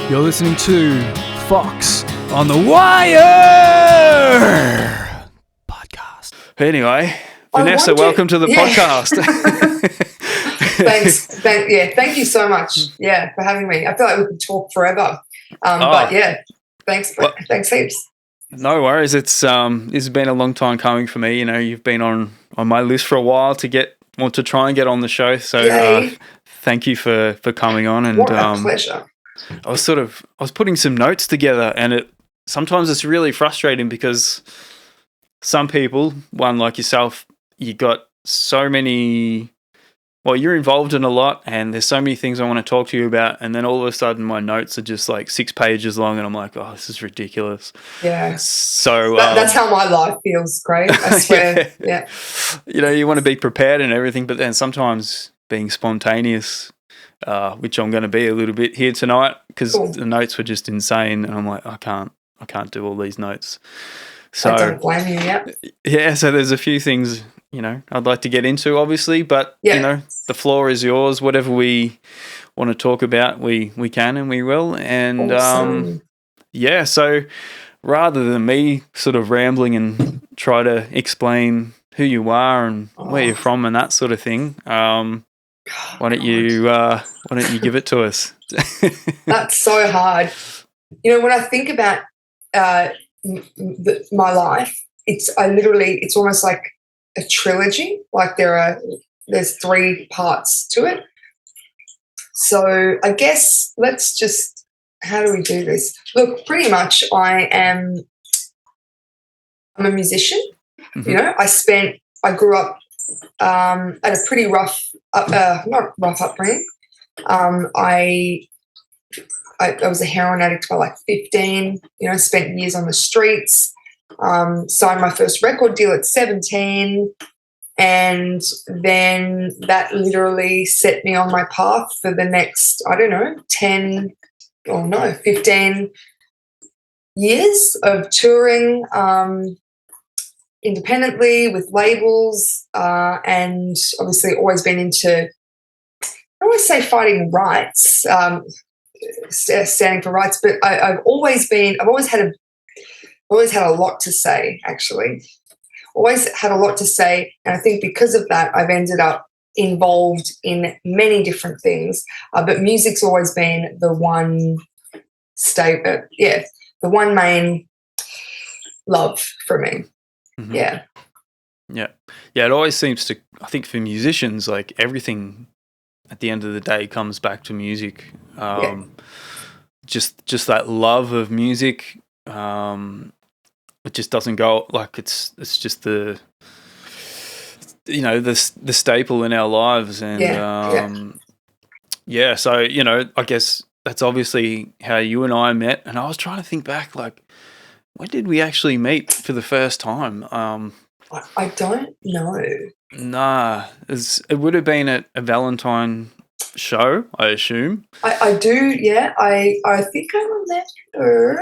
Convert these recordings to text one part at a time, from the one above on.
You're listening to Foxx on the Wire podcast. Anyway, Vanessa, welcome to the podcast. Thank you so much. Yeah, for having me. I feel like we could talk forever. But yeah, thanks heaps. No worries. It's has been a long time coming for me. You know, you've been on my list for a while to try and get on the show. So thank you for coming on. And what a pleasure. I was putting some notes together, and sometimes it's really frustrating because some people, one like yourself, you got so many. Well, you're involved in a lot, and there's so many things I want to talk to you about, and then all of a sudden my notes are just like 6 pages long, and I'm like, oh, this is ridiculous. Yeah. So that's how my life feels, Craig. I swear. Yeah. You know, you want to be prepared and everything, but then sometimes being spontaneous, which I'm going to be a little bit here tonight, because the notes were just insane, and I'm like, I can't do all these notes. So I don't blame you. Yeah. Yeah. So there's a few things, you know, I'd like to get into, obviously, but you know, the floor is yours. Whatever we want to talk about, we can and we will. And awesome. So rather than me sort of rambling and try to explain who you are and where you're from and that sort of thing, why don't you give it to us? That's so hard. You know, when I think about my life, it's almost like a trilogy. Like there's 3 parts to it. So I guess how do we do this? Look, pretty much I'm a musician. Mm-hmm. You know, I grew up at a pretty rough, not rough upbringing. I was a heroin addict by like 15, you know, spent years on the streets, signed my first record deal at 17, and then that literally set me on my path for the next, 15 years of touring independently with labels, and obviously always been into, I don't want to say fighting rights, standing for rights, but I've always had a lot to say, actually. Always had a lot to say, and I think because of that, I've ended up involved in many different things. But music's always been the one the one main love for me. Mm-hmm. Yeah. Yeah. Yeah, it always seems to, I think for musicians, like everything at the end of the day comes back to music. Just that love of music. It just doesn't go, like it's just the staple in our lives. And so, you know, I guess that's obviously how you and I met. And I was trying to think back, like, when did we actually meet for the first time? I don't know. Nah, it would have been at a Valentine show, I assume. I do, yeah. I think I remember.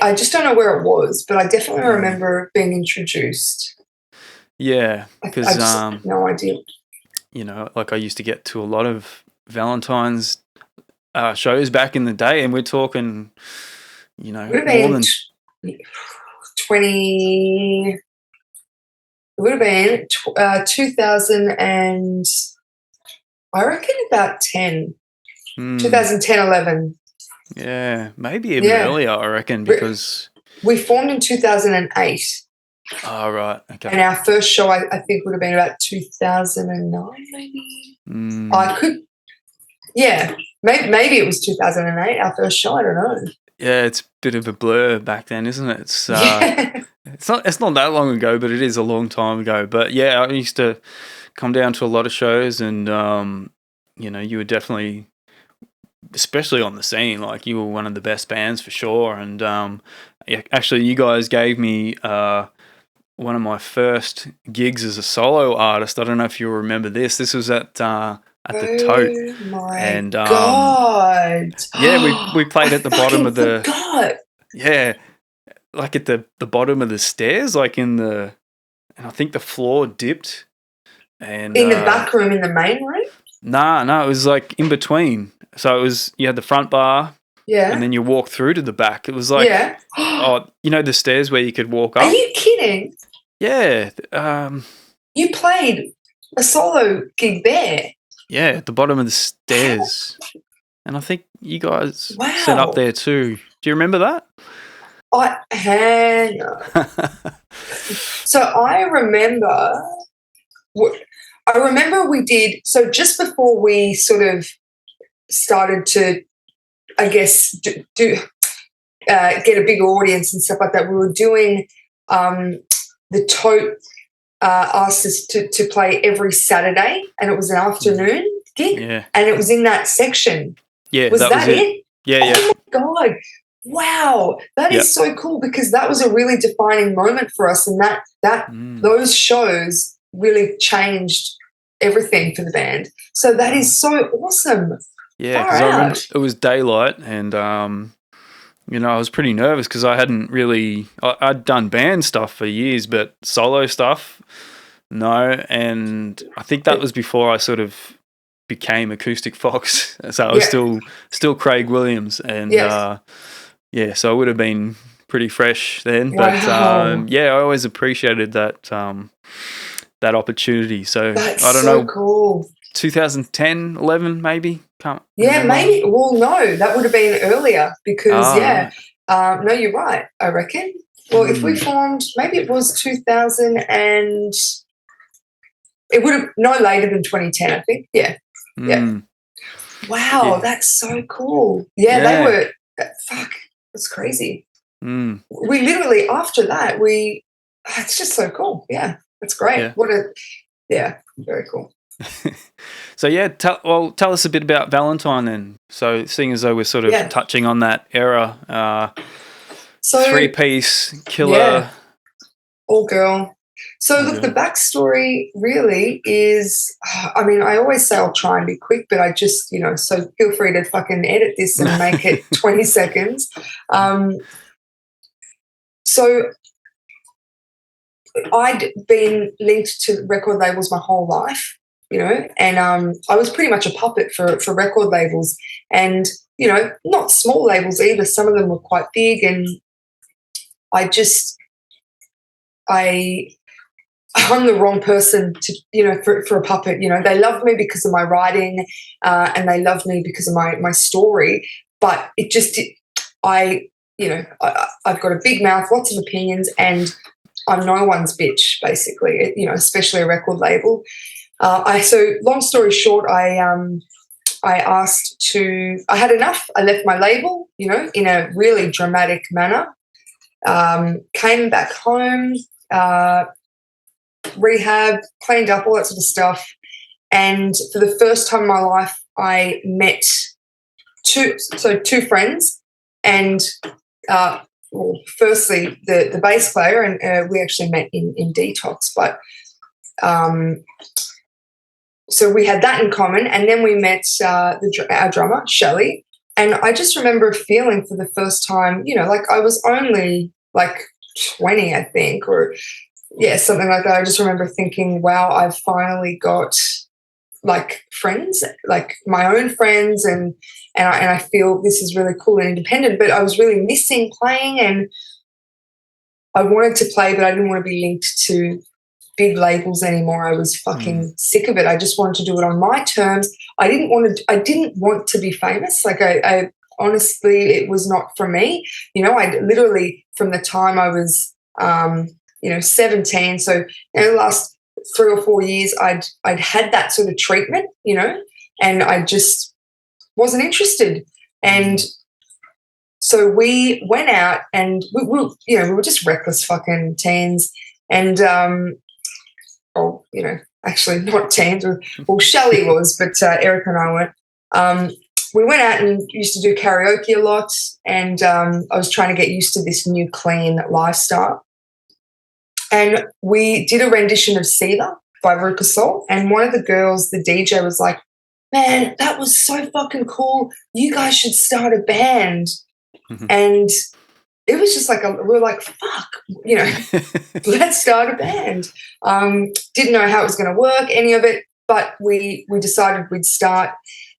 I just don't know where it was, but I definitely remember being introduced. Yeah, because I just have no idea. You know, like I used to get to a lot of Valentine's shows back in the day, and we're talking, you know, more than 20. It would have been 2000 and I reckon about 10, 2010, 11. Yeah, maybe even earlier, I reckon, because we formed in 2008. Oh, right. Okay. And our first show, I think, would have been about 2009, maybe. Maybe it was 2008, our first show. I don't know. Yeah, it's a bit of a blur back then, isn't it? It's it's not that long ago, but it is a long time ago. But yeah, I used to come down to a lot of shows, and you know, you were definitely, especially on the scene, like you were one of the best bands for sure. And actually, you guys gave me one of my first gigs as a solo artist. I don't know if you remember this. This was at the Tote. Oh my God. Yeah, we played at the bottom of the forgot. Yeah. Like at the bottom of the stairs, like and I think the floor dipped. And in the back room, in the main room? No, it was like in between. So you had the front bar, Yeah. and then you walk through to the back. It was like, Yeah. the stairs where you could walk up. Are you kidding? Yeah. You played a solo gig there. Yeah, at the bottom of the stairs. And I think you guys set up Wow. there too. Do you remember that? Hang on. So I remember we did, so just before we sort of started to, I guess, get a bigger audience and stuff like that, we were doing the Tote asked us to play every Saturday, and it was an afternoon gig, and it was in that section. Yeah, was that it? Yeah, oh my God. Wow, that is so cool, because that was a really defining moment for us, and those shows really changed everything for the band. So that is so awesome. Yeah, because I remember it was daylight, and I was pretty nervous because I hadn't really I'd done band stuff for years, but solo stuff, no. And I think that was before I sort of became Acoustic Foxx, so I was still Craig Williams, and so I would have been pretty fresh then. But I always appreciated that opportunity. So that's I don't know, cool. 2010, 11 maybe? Can't remember. Maybe. Well, no, that would have been earlier because, no, you're right, I reckon. Well, if we formed, maybe it was 2000 and it would have no later than 2010, I think. Yeah. Yeah. Wow, that's so cool. Yeah, they were, fuck, that's crazy. We literally, after that, it's just so cool. Yeah, that's great. Very cool. So tell us a bit about Valentine then. So seeing as though we're sort of touching on that era, so 3-piece killer, all girl. So look, the backstory really is, I mean, I always say I'll try and be quick, but I just, so feel free to fucking edit this and make it 20 seconds. So I'd been linked to record labels my whole life, and I was pretty much a puppet for record labels, and, not small labels either. Some of them were quite big, and I'm the wrong person to, for a puppet. They loved me because of my writing, and they loved me because of my story, but it just, I've got a big mouth, lots of opinions, and I'm no one's bitch, basically, especially a record label. So long story short, I had enough. I left my label, in a really dramatic manner, came back home, rehab, cleaned up, all that sort of stuff. And for the first time in my life, I met two friends, and firstly, the bass player, and we actually met in Detox, but so we had that in common, and then we met our drummer, Shelley, and I just remember feeling for the first time, like I was only like 20, I think, or something like that. I just remember thinking, wow, I've finally got like friends, like my own friends, and I feel this is really cool and independent, but I was really missing playing, and I wanted to play, but I didn't want to be linked to big labels anymore. I was fucking sick of it. I just wanted to do it on my terms. I didn't want to be famous. Like I honestly, it was not for me. I literally, from the time I was 17, so the last 3 or 4 years I'd had that sort of treatment, and I just wasn't interested. And so we went out, and we were just reckless fucking teens, and actually not teens. Well, Shelley was, but Erica and I weren't. We went out and used to do karaoke a lot, and I was trying to get used to this new clean lifestyle. And we did a rendition of Seether by Ruka Soul, and one of the girls, the DJ, was like, man, that was so fucking cool. You guys should start a band. And it was just like, we were like, fuck, let's start a band. Didn't know how it was going to work, any of it, but we decided we'd start.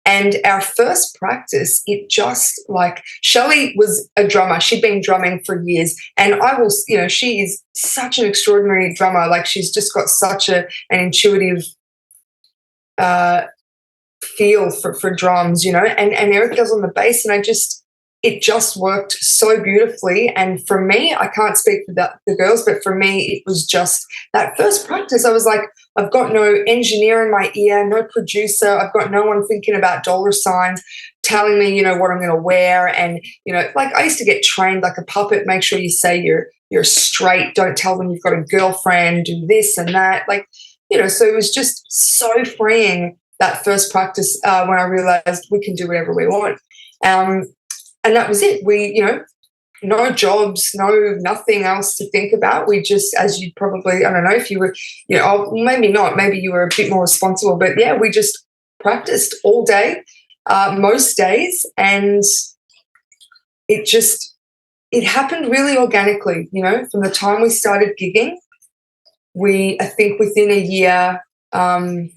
And our first practice, it just like Shelley was a drummer. She'd been drumming for years. And I will, she is such an extraordinary drummer. Like she's just got such an intuitive feel for drums, and Erica's on the bass. And it just worked so beautifully. And for me, I can't speak for the girls, but for me, it was just that first practice. I was like, I've got no engineer in my ear, no producer. I've got no one thinking about dollar signs, telling me, what I'm going to wear. And, like I used to get trained like a puppet. Make sure you say you're straight. Don't tell them you've got a girlfriend, do this and that. Like, so it was just so freeing that first practice when I realized we can do whatever we want. And that was it. We, no jobs, nothing else to think about. We just, as you probably, I don't know if you were, maybe not, maybe you were a bit more responsible, but yeah, we just practiced all day, most days. And it happened really organically, from the time we started gigging. I think within a year, our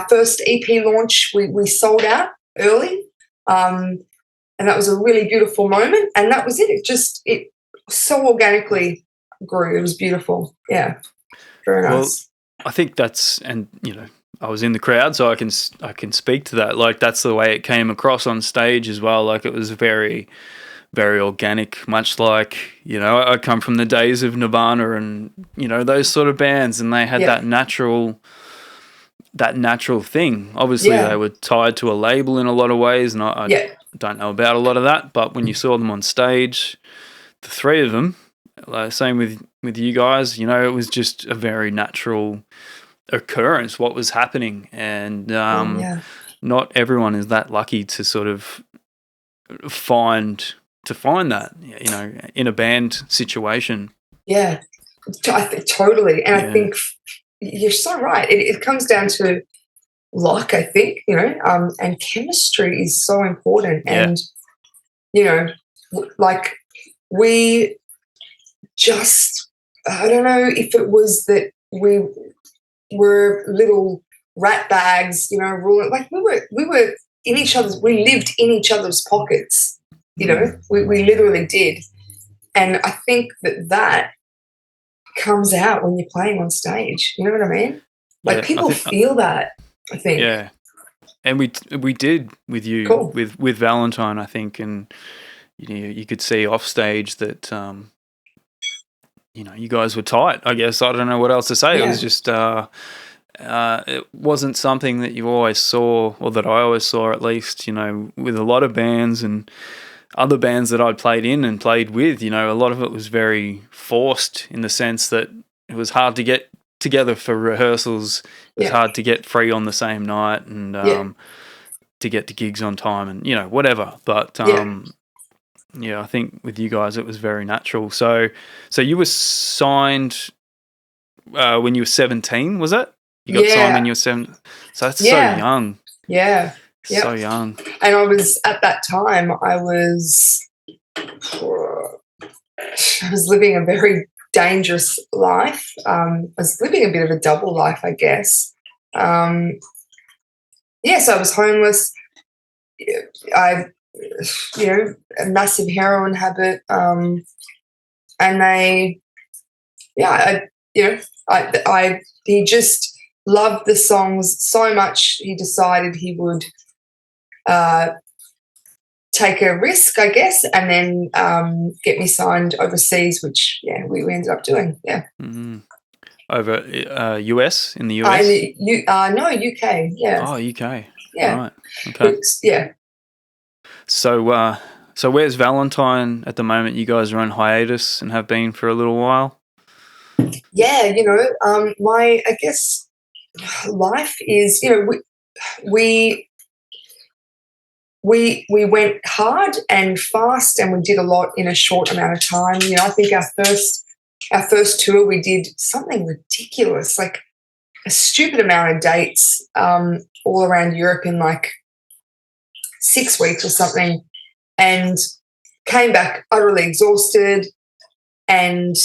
first EP launch, we sold out early. And that was a really beautiful moment. And that was it. It so organically grew. It was beautiful. Yeah. Very nice. Well, I think I was in the crowd, so I can speak to that. Like that's the way it came across on stage as well. Like it was very, very organic, much like, I come from the days of Nirvana and, those sort of bands, and they had that natural thing. Obviously, they were tied to a label in a lot of ways, and I don't know about a lot of that, but when you saw them on stage, the three of them, same with you guys, it was just a very natural occurrence what was happening, and not everyone is that lucky to sort of find that, in a band situation. Yeah, totally. And I think you're so right. It comes down to luck, I think, and chemistry is so important. Yeah. And, like we just, I don't know if it was that we were little rat bags, ruling, like we were in each other's, we lived in each other's pockets, we literally did. And I think that comes out when you're playing on stage. You know what I mean? Like people feel that, I think. Yeah. And we did with you, cool. with Valentine, I think, and you could see off stage that you guys were tight. I guess I don't know what else to say. Yeah. It was just it wasn't something that you always saw, or that I always saw at least. With a lot of bands and other bands that I'd played in and played with, a lot of it was very forced in the sense that it was hard to get together for rehearsals. It was hard to get free on the same night and to get to gigs on time and, whatever. But, I think with you guys it was very natural. So you were signed when you were 17, was it? You got signed when you were 17. So that's so young. Yeah. Yep. So young. And I was, at that time, I was living a very dangerous life. I was living a bit of a double life, I guess. So I was homeless. I, a massive heroin habit. And he just loved the songs so much, he decided he would take a risk, I guess, and then get me signed overseas, which we ended up doing. Yeah. Mm-hmm. Over US, in the US? No, UK. Yeah. Oh, UK. Yeah. Right. Okay. Yeah. So where's Valentine at the moment? You guys are on hiatus and have been for a little while. Yeah, my, I guess, life is, we went hard and fast, and we did a lot in a short amount of time. I think our first tour we did something ridiculous, like a stupid amount of dates all around Europe in like 6 weeks or something, and came back utterly exhausted and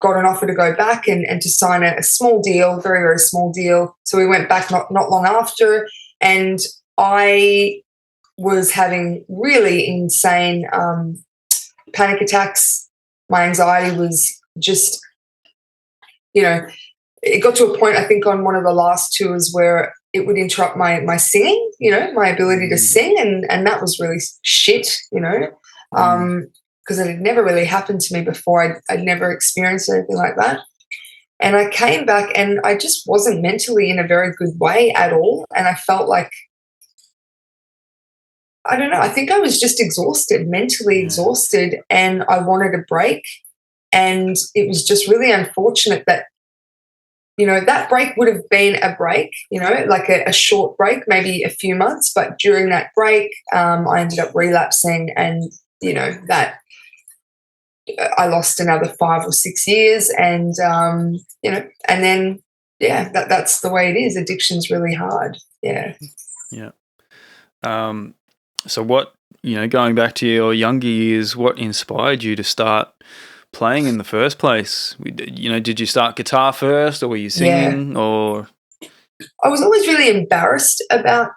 got an offer to go back and to sign a small deal, very, very small deal. So we went back not long after, And I was having really insane panic attacks. My anxiety was just, it got to a point, I think, on one of the last tours where it would interrupt my singing, my ability to sing, and that was really shit, because it had never really happened to me before. I'd never experienced anything like that. And I came back and I just wasn't mentally in a very good way at all. And I felt like, I don't know, I think I was just exhausted, mentally exhausted, and I wanted a break. And it was just really unfortunate that, that break would have been a break, like a short break, maybe a few months. But during that break, I ended up relapsing, and, that I lost another 5 or 6 years. And, and then, that's the way it is. Addiction's really hard. Yeah. Yeah. So what, going back to your younger years, what inspired you to start playing in the first place? Did you start guitar first, or were you singing? Or I was always really embarrassed about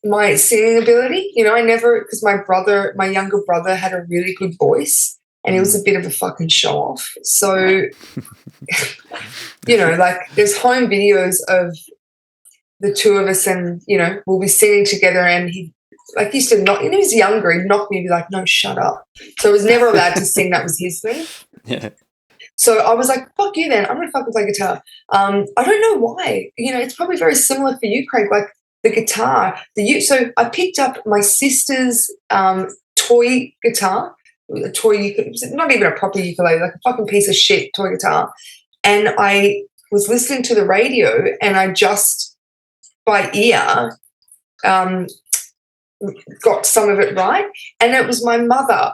my singing ability. I never, because my younger brother had a really good voice, and he was a bit of a fucking show off. So, like there's home videos of the two of us, and, we'll be singing together, and he used to knock, he was younger, he'd knock me and be like, no, shut up. So I was never allowed to sing. That was his thing. Yeah. So I was like, fuck you then. I'm going to fucking play guitar. I don't know why. It's probably very similar for you, Craig, like the guitar. So I picked up my sister's toy guitar, not even a proper ukulele, like a fucking piece of shit toy guitar. And I was listening to the radio, and I just, by ear, got some of it right. And it was my mother,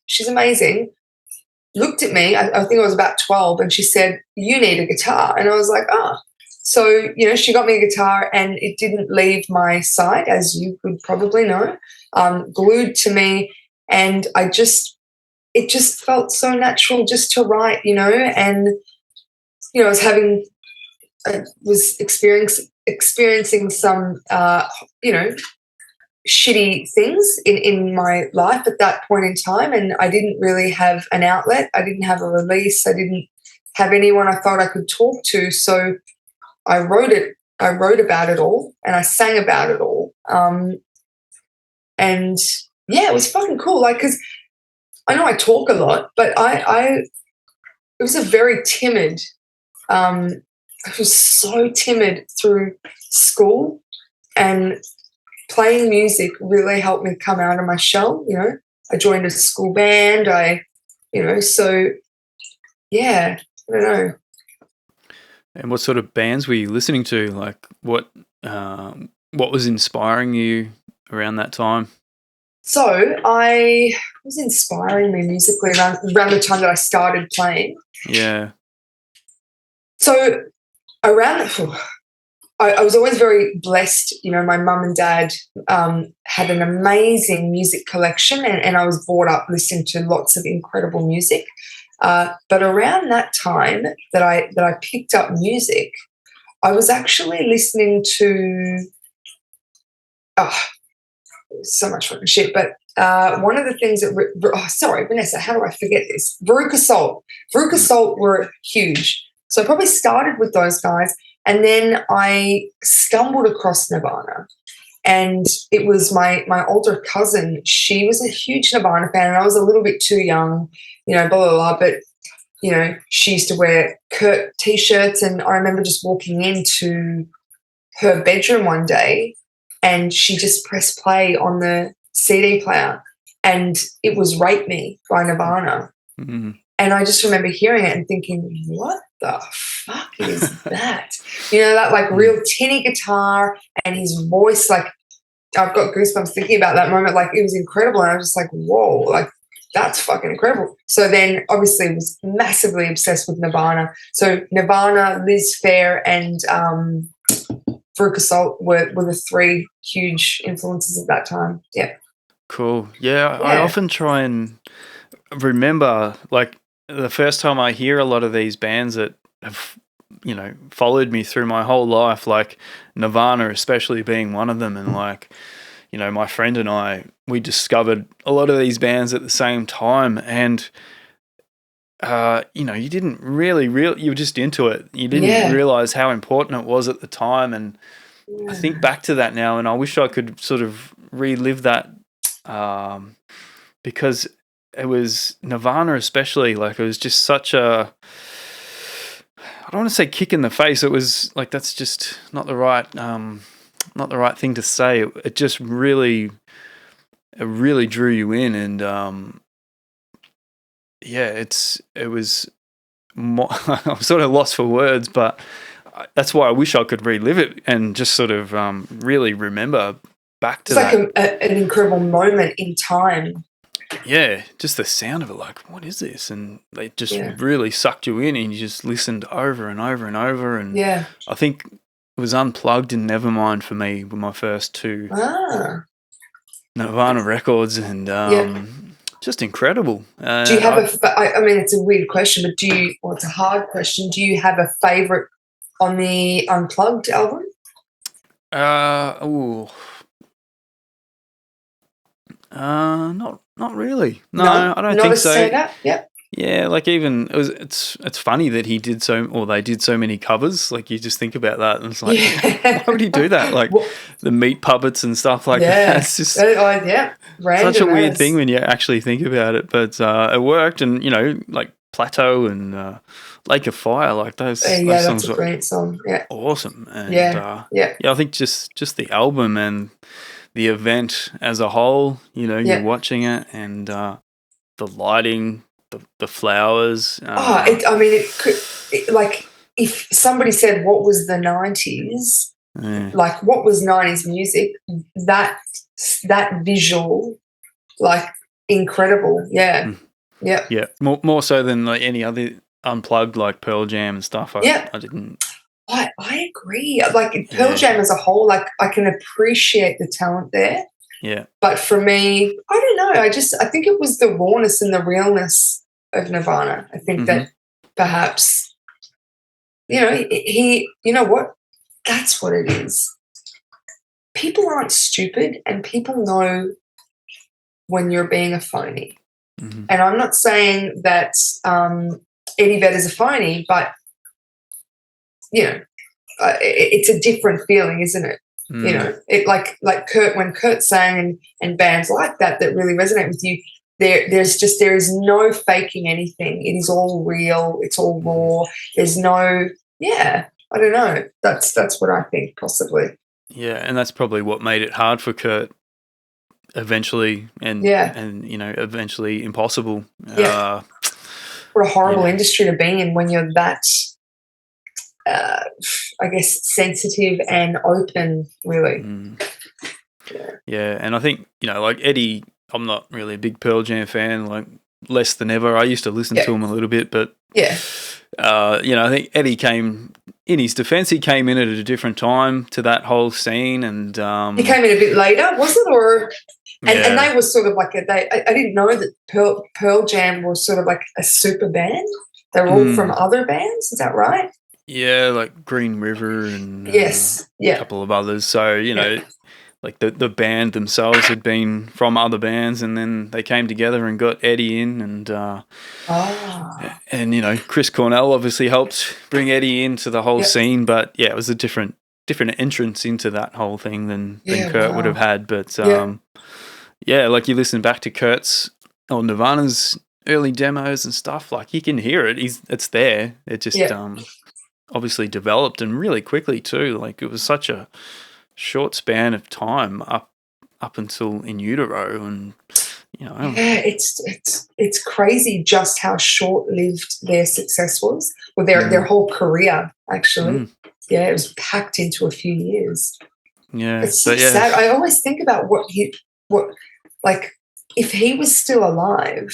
she's amazing, looked at me. I think I was about 12, and she said, you need a guitar. And I was like, So, she got me a guitar, and it didn't leave my side, as you could probably know, glued to me. And it just felt so natural just to write, and, I was experiencing some, shitty things in my life at that point in time, and I didn't really have an outlet. I didn't have a release. I didn't have anyone I thought I could talk to. So I wrote about it all, and I sang about it all. And it was fucking cool. Like, because I know I talk a lot, but it was a very timid. I was so timid through school, and playing music really helped me come out of my shell. I joined a school band. I don't know. And what sort of bands were you listening to? Like, what was inspiring you around that time? So I was inspiring me musically around the time that I started playing. Yeah. So around I was always very blessed. My mum and dad had an amazing music collection, and I was brought up listening to lots of incredible music. But around that time that I picked up music, I was actually listening to so much fucking shit. But one of the things that sorry, Vanessa, how do I forget this? Veruca Salt were huge. So I probably started with those guys. And then I stumbled across Nirvana, and it was my older cousin. She was a huge Nirvana fan, and I was a little bit too young, blah, blah, blah. But, she used to wear Kurt T-shirts, and I remember just walking into her bedroom one day, and she just pressed play on the CD player, and it was Rape Me by Nirvana. Mm-hmm. And I just remember hearing it and thinking, what the fuck is that? That like real tinny guitar, and his voice, like, I've got goosebumps thinking about that moment. Like, it was incredible. And I was just like, whoa, like, that's fucking incredible. So then obviously was massively obsessed with Nirvana. So Nirvana, Liz Phair, and Veruca Salt were the three huge influences at that time. Yeah. Cool. Yeah. I often try and remember, like, the first time I hear a lot of these bands that have followed me through my whole life, like Nirvana especially being one of them. And like, my friend and I, we discovered a lot of these bands at the same time. And, you didn't you were just into it. You didn't realize how important it was at the time. And I think back to that now, and I wish I could sort of relive that, because it was Nirvana especially, like it was just such a, I don't want to say kick in the face. It was like, that's just not the right thing to say. It just really drew you in, and it was more, I'm sort of lost for words, but that's why I wish I could relive it and just sort of really remember back to that. It's like an incredible moment in time. Yeah, just the sound of it, like, what is this? And they just really sucked you in, and you just listened over and over and over. And I think it was Unplugged and Nevermind for me were my first two Nirvana records, and just incredible. Do you have I mean, it's a weird question, but it's a hard question. Do you have a favourite on the Unplugged album? Not really. No, I don't think so. Yep. Yeah, like even it's funny that they did so many covers. Like you just think about that, and it's like, why would he do that? Like the Meat Puppets and stuff like that. It's just such a weird thing when you actually think about it. But it worked, and like Plateau and Lake of Fire, like those songs that's a great song. Yeah, awesome. And I think just the album and the event as a whole, you're watching it, and the lighting, the flowers. Like if somebody said what was the 90s, like what was 90s music, that visual, like incredible. Yeah. More so than like any other Unplugged, like Pearl Jam and stuff. I didn't. I agree. Like Pearl Jam as a whole, like I can appreciate the talent there. Yeah. But for me, I don't know. I think it was the rawness and the realness of Nirvana. I think that perhaps, you know what? That's what it is. People aren't stupid, and people know when you're being a phony. Mm-hmm. And I'm not saying that Eddie Vedder's a phony, but it's a different feeling, isn't it? It like Kurt, when Kurt sang and bands like that really resonate with you, there is no faking anything. It is all real. It's all raw. There's no, I don't know. That's what I think, possibly. Yeah, and that's probably what made it hard for Kurt eventually, and eventually impossible. Yeah. What a horrible industry to be in when you're that, I guess, sensitive and open, really. Yeah, and I think, like Eddie, I'm not really a big Pearl Jam fan, like less than ever. I used to listen to him a little bit, but I think Eddie came, in his defense, he came in at a different time to that whole scene, and he came in a bit later, was it? Or and they were sort of like I didn't know that Pearl Jam was sort of like a super band. They were all from other bands, is that right? Yeah, like Green River and a couple of others. So, like the band themselves had been from other bands, and then they came together and got Eddie in, and Chris Cornell obviously helped bring Eddie into the whole scene, but it was a different entrance into that whole thing than Kurt would have had. But like you listen back to Kurt's or Nirvana's early demos and stuff, like you can hear it. It's there. It just obviously developed, and really quickly too. Like it was such a short span of time up until In Utero, and it's crazy just how short-lived their success was, or their whole career actually. It was packed into a few years. It's so sad. I always think about like if he was still alive,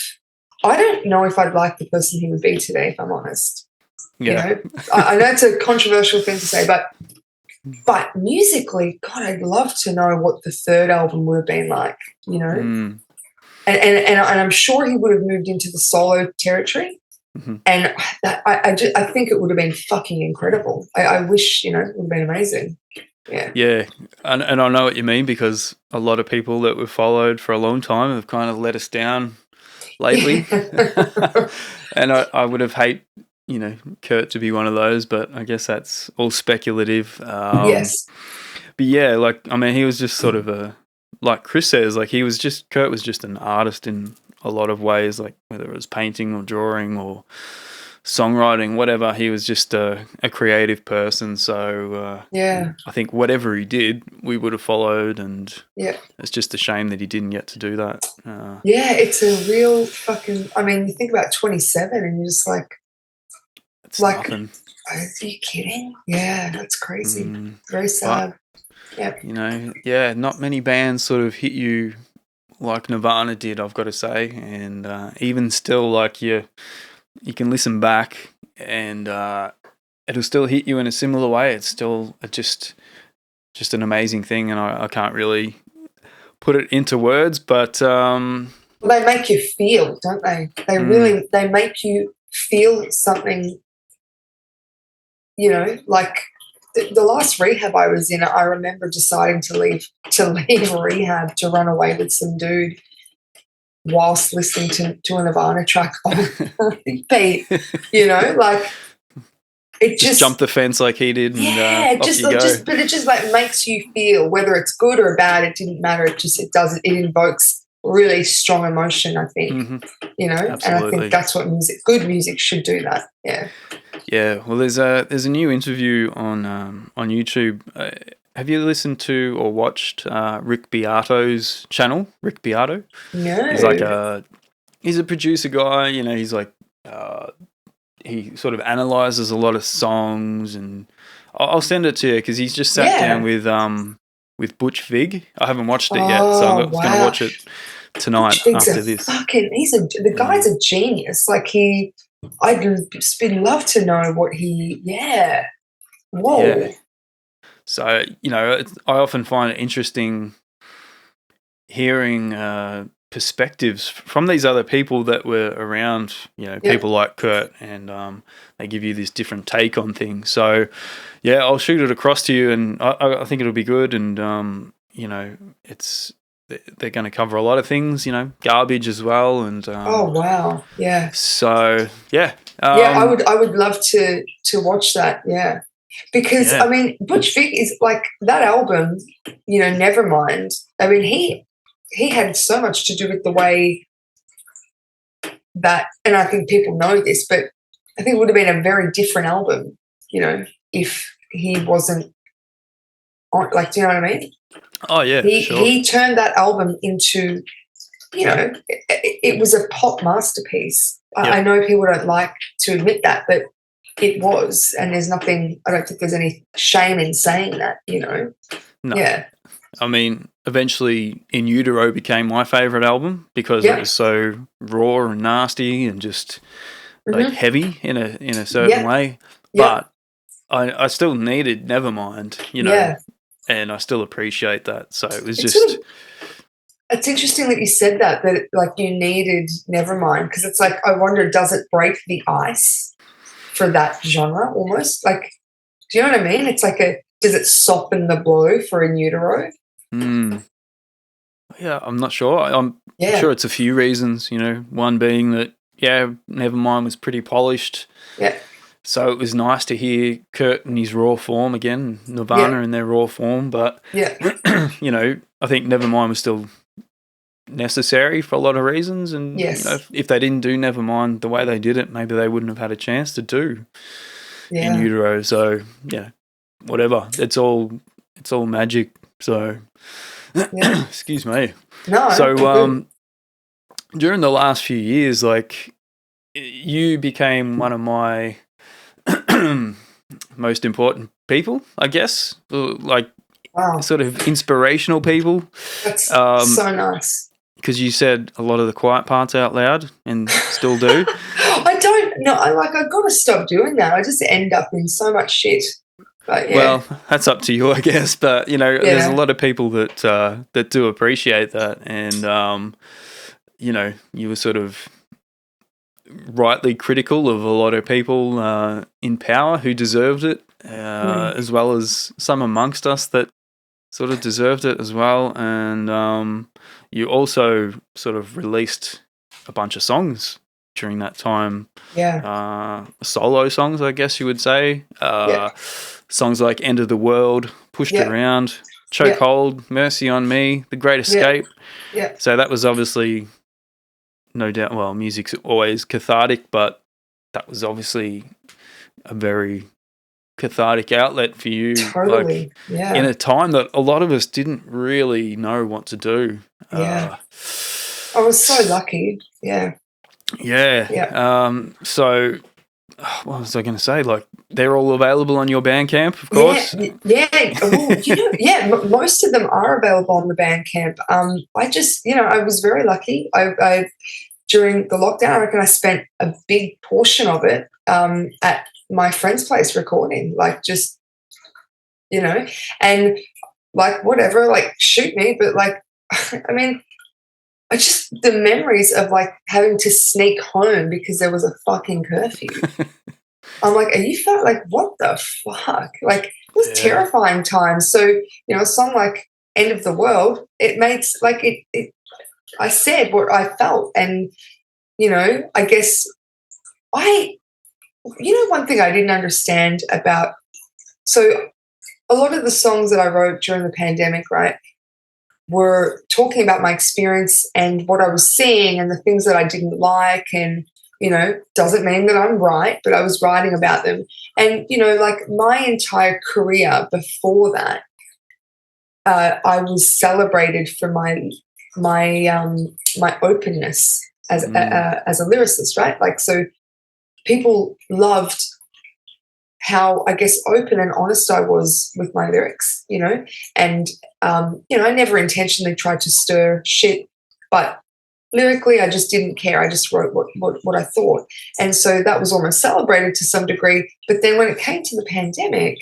I don't know if I'd like the person he would be today, if I'm honest. I know it's a controversial thing to say, but musically, God, I'd love to know what the third album would have been like, And I'm sure he would have moved into the solo territory, And I think it would have been fucking incredible. I wish, it would have been amazing. Yeah. Yeah, and I know what you mean, because a lot of people that we've followed for a long time have kind of let us down lately. And I would have Kurt to be one of those, but I guess that's all speculative. Yes. But yeah, he was just sort of like Chris says, Kurt was just an artist in a lot of ways, like whether it was painting or drawing or songwriting, whatever. He was just a creative person. So I think whatever he did, we would have followed, and it's just a shame that he didn't get to do that. It's a real fucking. I mean, you think about 27, and you're just like, it's nothing. Are you kidding? Yeah, that's crazy. Very sad. Not many bands sort of hit you like Nirvana did, I've got to say, and even still, you can listen back and it'll still hit you in a similar way. It's still just an amazing thing, and I can't really put it into words, but they make you feel, don't they? They really make you feel something. Like the last rehab I was in, I remember deciding to leave rehab to run away with some dude whilst listening to a Nirvana track on repeat. It just jump the fence like he did. And, but it just makes you feel, whether it's good or bad, it didn't matter. It invokes really strong emotion, I think. Absolutely. And I think that's what good music should do. That. Yeah. Well, there's a new interview on YouTube. Have you listened to or watched Rick Beato's channel? Rick Beato? No. He's a producer guy. He's he sort of analyzes a lot of songs, and I'll send it to you because he's just sat down with Butch Vig. I haven't watched it yet, so I'm going to watch it tonight after this. The guy's a genius. I'd love to know what he. Yeah. Whoa. Yeah. So, I often find it interesting hearing perspectives from these other people that were around, people like Kurt, and they give you this different take on things. So, I'll shoot it across to you, and I think it'll be good. And, they're going to cover a lot of things, garbage as well. And oh, wow. Yeah. So, I would love to watch that. Yeah. Because, I mean, Butch Vig is that album, Nevermind. I mean, he had so much to do with the way that, and I think people know this, but I think it would have been a very different album, if he wasn't on, do you know what I mean? Oh, yeah, sure. He turned that album into, it was a pop masterpiece. Yep. I know people don't like to admit that, but it was, and there's nothing, I don't think there's any shame in saying that, No. Yeah. I mean, eventually In Utero became my favourite album because it was so raw and nasty and just heavy in a certain way. But I still needed Nevermind, and I still appreciate that. So it was it's interesting that you said that you needed Nevermind, because it's I wonder, does it break the ice for that genre almost? Do you know what I mean? It's does it soften the blow for In Utero? Yeah, I'm not sure. I'm sure it's a few reasons, one being that, Nevermind was pretty polished. Yeah. So it was nice to hear Kurt in his raw form again, Nirvana in their raw form. But, I think Nevermind was still necessary for a lot of reasons. And, if they didn't do Nevermind the way they did it, maybe they wouldn't have had a chance to do In Utero. So, whatever. It's all magic. So, excuse me. No. So, during the last few years, you became one of my most important people, I guess. Wow. Sort of inspirational people. That's so nice. Because you said a lot of the quiet parts out loud and still do. I don't know. I've got to stop doing that. I just end up in so much shit. But, well, that's up to you, I guess. But, there's a lot of people that do appreciate that. And, you were sort of rightly critical of a lot of people in power who deserved it, as well as some amongst us that sort of deserved it as well. And you also sort of released a bunch of songs during that time. Yeah. Solo songs, I guess you would say. Songs like End of the World, Pushed Around, Chokehold, Mercy on Me, The Great Escape. Yeah. So that was obviously, no doubt, well, music's always cathartic, but that was obviously a very cathartic outlet for you. Totally. In a time that a lot of us didn't really know what to do. Yeah. I was so lucky. Yeah. So what was I going to say? Like, they're all available on your Bandcamp, of course. Most of them are available on the Bandcamp. I just, I was very lucky. I during the lockdown, I reckon I spent a big portion of it at my friend's place recording, like, just, and like, whatever, like, shoot me, but like, I mean, the memories of like having to sneak home because there was a fucking curfew. I'm like, are you like, what the fuck? Like, it was terrifying times. So, a song like End of the World, it makes like I said what I felt. And, I guess one thing I didn't understand about, so a lot of the songs that I wrote during the pandemic, right, were talking about my experience and what I was seeing and the things that I didn't like. And, doesn't mean that I'm right, but I was writing about them. And, like, my entire career before that, I was celebrated for my openness as a lyricist, right? Like, so people loved how, I guess, open and honest I was with my lyrics, and, I never intentionally tried to stir shit, but lyrically, I just didn't care. I just wrote what I thought. And so that was almost celebrated to some degree. But then when it came to the pandemic,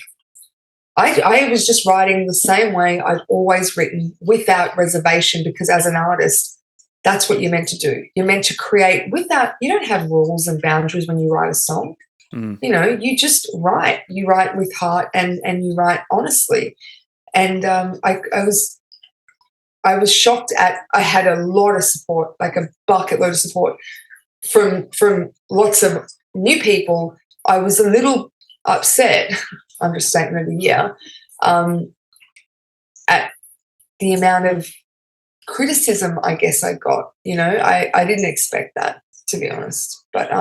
I was just writing the same way I've always written, without reservation, because as an artist, that's what you're meant to do. You're meant to create without, you don't have rules and boundaries when you write a song. You just write. You write with heart and you write honestly. And I was shocked I had a lot of support, like a bucket load of support from lots of new people. I was a little upset, understatement of the year, at the amount of criticism I guess I got. I didn't expect that, to be honest. But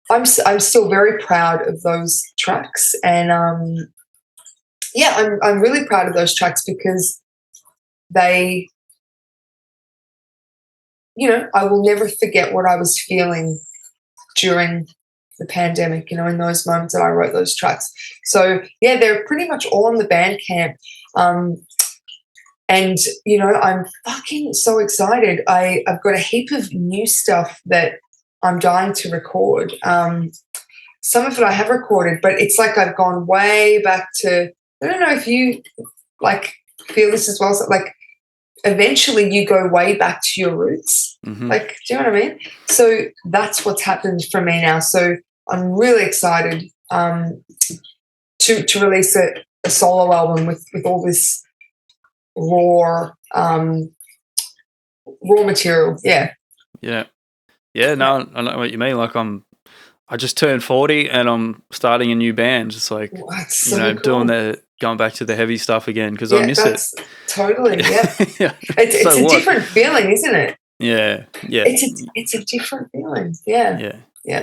I'm still very proud of those tracks, and I'm really proud of those tracks because they, I will never forget what I was feeling during the pandemic, in those moments that I wrote those tracks. So they're pretty much all on the Bandcamp. And, I'm fucking so excited. I've got a heap of new stuff that I'm dying to record. Some of it I have recorded, but it's like I've gone way back to, I don't know if you like feel this as well. So, like, eventually you go way back to your roots. Like, do you know what I mean? So that's what's happened for me now. So I'm really excited to release a solo album with all this raw material. No, I know what you mean. Like, I just turned 40 and I'm starting a new band. Just like, so cool. Going back to the heavy stuff again, because I miss it. Totally, yeah. It's so a different feeling, isn't it? Yeah. It's a different feeling. Yeah.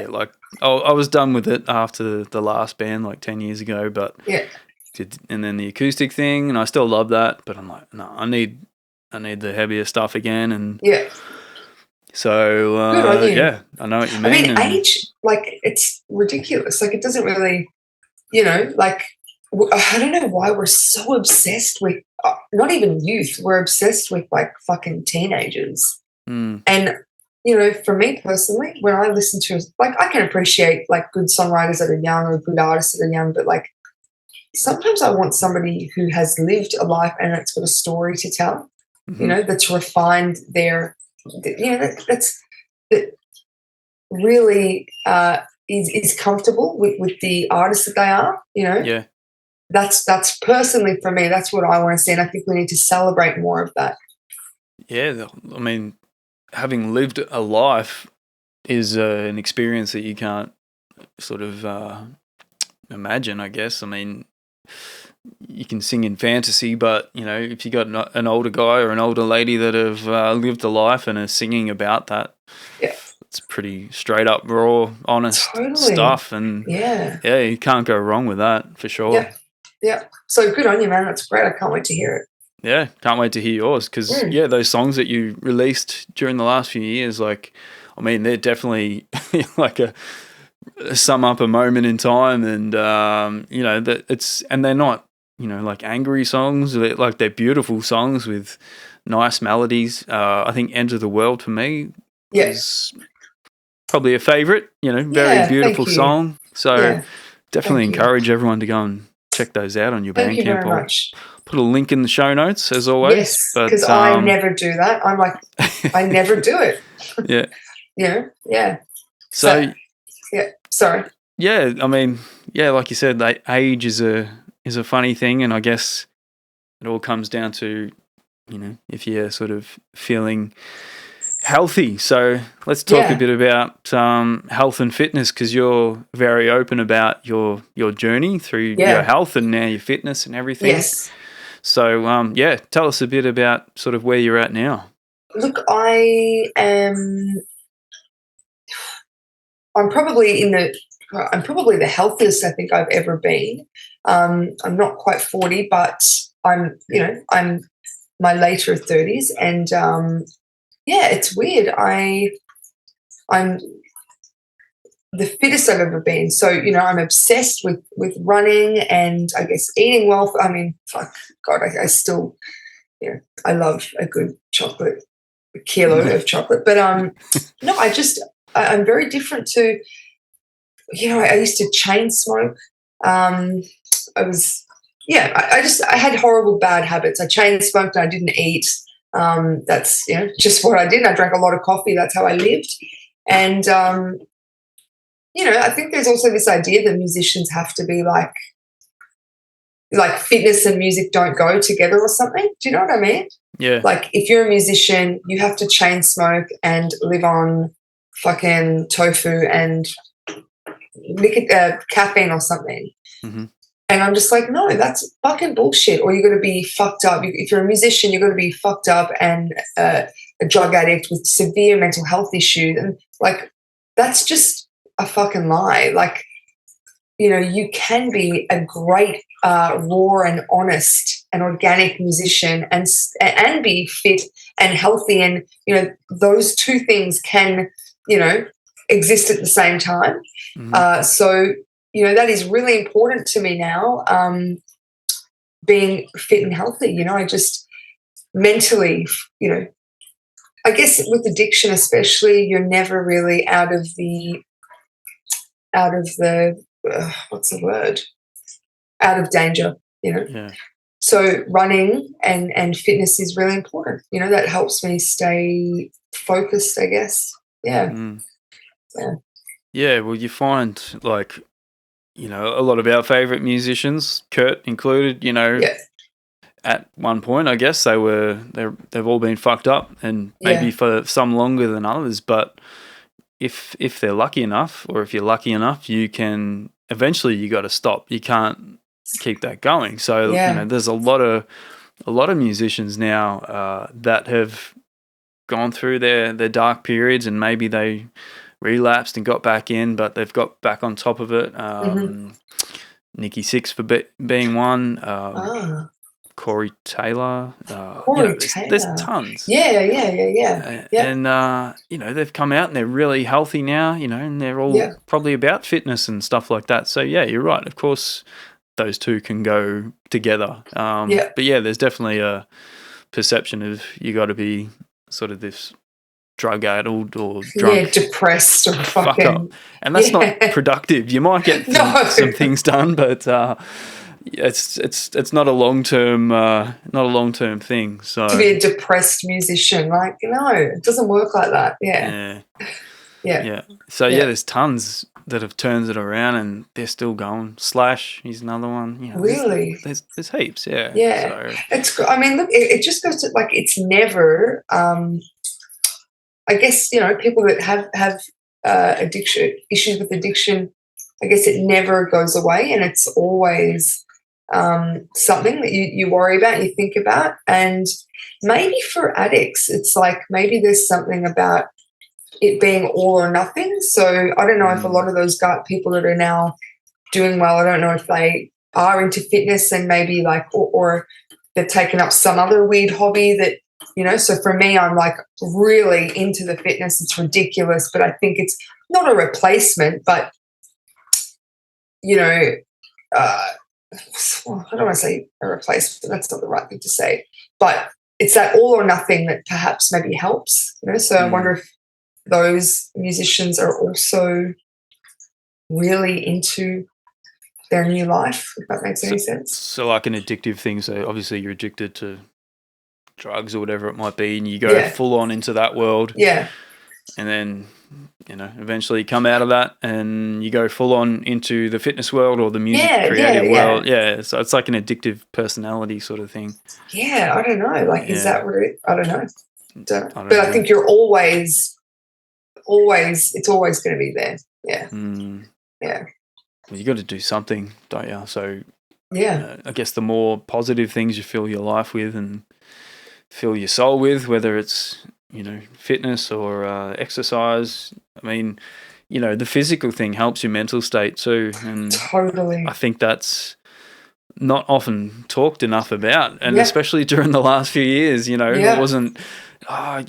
Like, I was done with it after the last band, like 10 years ago, but and then the acoustic thing, and I still love that, but I'm like, no, I need the heavier stuff again, and so I know what you mean. I mean, age, like, it's ridiculous. Like, it doesn't really, like, I don't know why we're so obsessed with not even youth. We're obsessed with like fucking teenagers. And for me personally, when I listen to, like, I can appreciate like good songwriters that are young or good artists that are young, but like sometimes I want somebody who has lived a life and that's got a story to tell. That's refined their, that's that really is comfortable with the artist that they are, Yeah. That's personally for me, that's what I want to see, and I think we need to celebrate more of that. Yeah, I mean, having lived a life is an experience that you can't sort of imagine, I guess. I mean, you can sing in fantasy, but, if you got an older guy or an older lady that have lived a life and are singing about that, Yeah. it's pretty straight up, raw, honest stuff. And, yeah, you can't go wrong with that, for sure. Yeah. Yeah. So good on you, man. That's great. I can't wait to hear it. Yeah, can't wait to hear yours because, those songs that you released during the last few years, like, I mean, they're definitely like a sum up a moment in time, and that and they're not like angry songs. They're beautiful songs with nice melodies. I think "End of the World" for me is probably a favorite. Very beautiful song. So definitely encourage everyone to go and check those out on your Bandcamp. Thank you very much. Put a link in the show notes as always. Yes, because I never do that. I'm like, I never do it. Yeah. Yeah. So yeah. Sorry. Yeah, I mean, like you said, age is a funny thing, and I guess it all comes down to, if you're sort of feeling healthy. So let's talk a bit about health and fitness, because you're very open about your journey through your health and now your fitness and everything. Yes. So tell us a bit about sort of where you're at now. Look, I'm probably the healthiest I think I've ever been. I'm not quite 40, but I'm my later 30s, and it's weird. I'm the fittest I've ever been. So, I'm obsessed with running and I guess eating well. I mean, fuck, God, I still, I love a good chocolate, a kilo of chocolate. But no, I'm very different to, I used to chain smoke. I had horrible bad habits. I chain smoked and I didn't eat. That's, just what I did. I drank a lot of coffee. That's how I lived. And, I think there's also this idea that musicians have to be like fitness and music don't go together or something. Do you know what I mean? Yeah. Like if you're a musician, you have to chain smoke and live on fucking tofu and caffeine or something. Mm-hmm. And I'm just like, no, that's fucking bullshit. Or you're going to be fucked up. If you're a musician, you're going to be fucked up and a drug addict with severe mental health issues. And like, that's just a fucking lie. Like, you can be a great, raw and honest and organic musician and be fit and healthy. And, those two things can, exist at the same time. Mm-hmm. So, that is really important to me now, being fit and healthy. I just mentally, I guess with addiction especially, you're never really out of the what's the word? Out of danger, Yeah. So running and fitness is really important. That helps me stay focused, I guess. Yeah. Mm. Yeah. Yeah, well, you find like, a lot of our favourite musicians, Kurt included, at one point, I guess they've all been fucked up, and maybe for some longer than others. But if they're lucky enough, or if you're lucky enough, you can eventually. You got to stop. You can't keep that going. So there's a lot of musicians now that have gone through their dark periods, and maybe they relapsed and got back in, but they've got back on top of it. Nikki Sixx for being one. Corey Taylor. There's tons. Yeah. And they've come out and they're really healthy now. And they're all probably about fitness and stuff like that. So you're right. Of course, those two can go together. But there's definitely a perception of you got to be sort of this drug-addled or drunk, depressed or fuck up, and that's not productive. You might get some things done, but it's not a long-term thing. So to be a depressed musician, it doesn't work like that. Yeah. Yeah. So there's tons that have turned it around and they're still going. Slash, he's another one. You know, Really? There's heaps. Yeah. Yeah. So. It's. I mean, look, it just goes to like it's never. I guess people that have addiction issues with addiction. I guess it never goes away, and it's always something that you worry about, you think about, and maybe for addicts, it's like maybe there's something about it being all or nothing. So I don't know if a lot of those people that are now doing well, I don't know if they are into fitness and maybe like, or they've taken up some other weird hobby that, so for me, I'm like really into the fitness. It's ridiculous, but I think it's not a replacement, but, I don't want to say a replacement. That's not the right thing to say, but it's that all or nothing that perhaps maybe helps, So I wonder if those musicians are also really into their new life, if that makes any sense. So like an addictive thing. So obviously you're addicted to drugs or whatever it might be, and you go full on into that world. Yeah. And then, eventually you come out of that and you go full on into the fitness world or the music creative world. Yeah. So it's like an addictive personality sort of thing. Yeah, I don't know. Like, is that what it? I don't know. But I think you're always, it's always going to be there. Yeah. Yeah. Well, you got to do something, don't you? So, yeah, I guess the more positive things you fill your life with and fill your soul with, whether it's, fitness or exercise. I mean, the physical thing helps your mental state too. And totally. I think that's not often talked enough about. And especially during the last few years, it wasn't, go out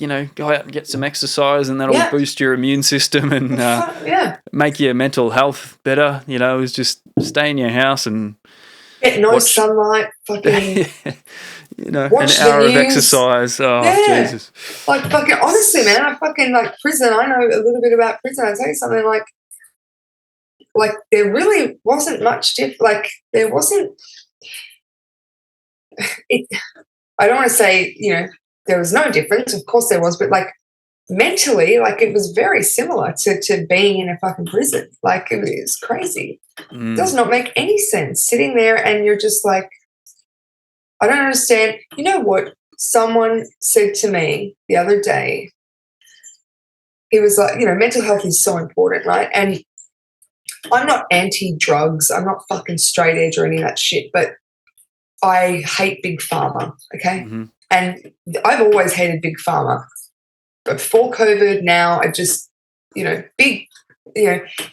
and get some exercise and that'll boost your immune system and make your mental health better. It was just stay in your house and get no sunlight, fucking watch an hour the of news. Exercise. Oh, Jesus. Like fucking honestly, man, I fucking like prison. I know a little bit about prison. I'll tell you something like there really wasn't much like there wasn't it. I don't want to say, there was no difference. Of course there was, but like mentally, like it was very similar to being in a fucking prison. Like it was crazy. It does not make any sense sitting there and you're just like, I don't understand. You know what? Someone said to me the other day, he was like, mental health is so important, right? And I'm not anti-drugs. I'm not fucking straight edge or any of that shit, but I hate big pharma, okay? Mm-hmm. And I've always hated big pharma. But before COVID, now I just, big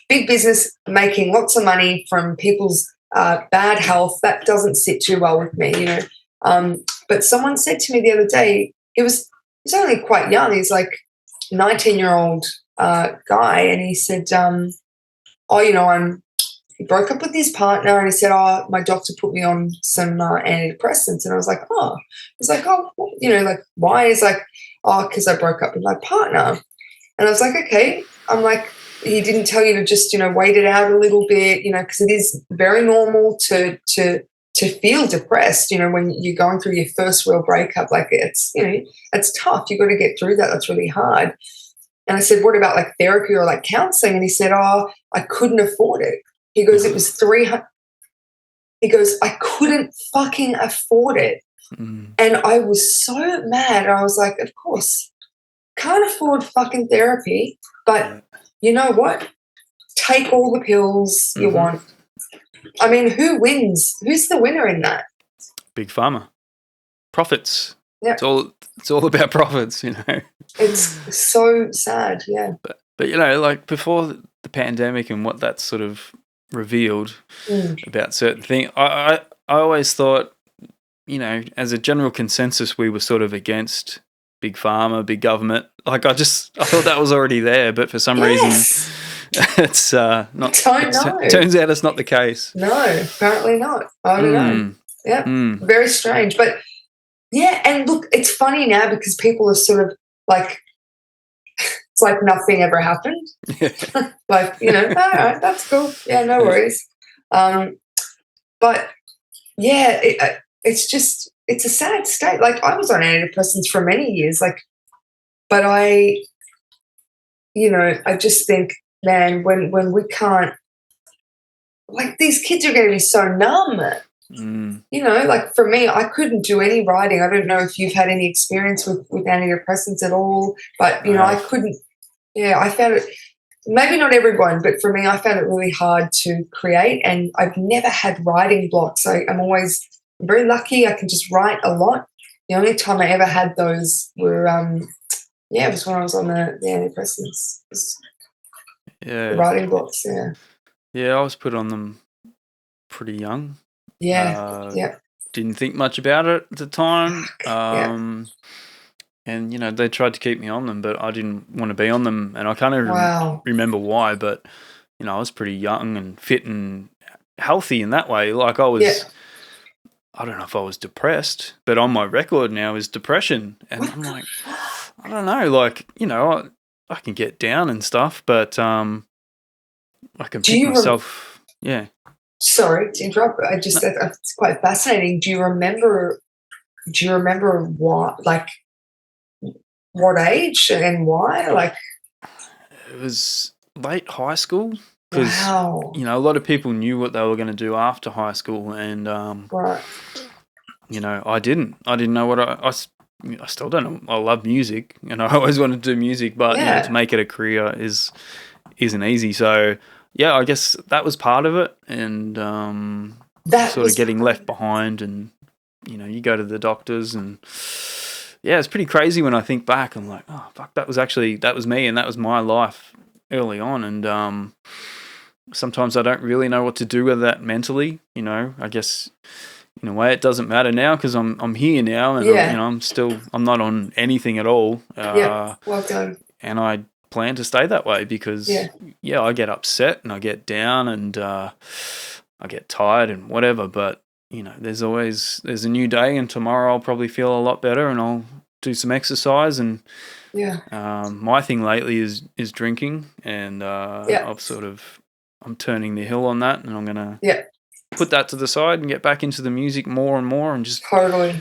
business making lots of money from people's bad health, that doesn't sit too well with me, But someone said to me the other day, he's only quite young. He's like 19-year-old guy, and he said, he broke up with his partner, and he said, my doctor put me on some antidepressants. And I was like, he's like, like, why? He's like, because I broke up with my partner. And I was like, okay. I'm like, he didn't tell you to just, wait it out a little bit, because it is very normal to feel depressed, when you're going through your first real breakup. Like it's, it's tough. You've got to get through that. That's really hard. And I said, what about like therapy or like counseling? And he said, I couldn't afford it. He goes, it was $300. He goes, I couldn't fucking afford it. And I was so mad. I was like, of course, can't afford fucking therapy, but you know what? Take all the pills you want. I mean, who wins? Who's the winner in that? Big pharma. Profits. Yeah. It's all about profits, It's so sad, yeah. But like before the pandemic and what that sort of revealed about certain things, I always thought, as a general consensus, we were sort of against big pharma, big government. Like I thought that was already there, but for some reason it's not. Turns out it's not the case. No, apparently not. I don't know. Yeah, very strange. But yeah, and look, it's funny now because people are sort of like, it's like nothing ever happened. Like, all right, that's cool. Yeah, no worries. But yeah, it's a sad state. Like I was on antidepressants for many years, like, but I I just think, man, when we can't, like, these kids are going to be so numb. Like, for me, I couldn't do any writing. I don't know if you've had any experience with antidepressants at all, but, I couldn't. Yeah, I found it, maybe not everyone, but for me, I found it really hard to create, and I've never had writing blocks. I'm very lucky. I can just write a lot. The only time I ever had those were, it was when I was on the antidepressants. The writing blocks, yeah. Yeah, I was put on them pretty young. Yeah. Didn't think much about it at the time. And, they tried to keep me on them, but I didn't want to be on them. And I can't even remember why, but, I was pretty young and fit and healthy in that way. Like, I was, I don't know if I was depressed, but on my record now is depression. And I'm like, I don't know, like, I can get down and stuff, but I can pick myself, Sorry to interrupt, but it's quite fascinating. Do you remember what age and why? Like, it was late high school because a lot of people knew what they were going to do after high school, and I didn't know what I still don't know. I love music, and I always wanted to do music, but to make it a career isn't easy. So I guess that was part of it, and sort of getting left behind, and you go to the doctors, and it's pretty crazy when I think back. I'm like, oh fuck, that was me, and that was my life early on, and sometimes I don't really know what to do with that mentally. I guess in a way it doesn't matter now because I'm here now, and I'm not on anything at all. Well done. And I plan to stay that way because I get upset and I get down and I get tired and whatever, but there's a new day, and tomorrow I'll probably feel a lot better, and I'll do some exercise, and my thing lately is drinking, and I'm turning the hill on that, and I'm gonna put that to the side and get back into the music more and more, and just go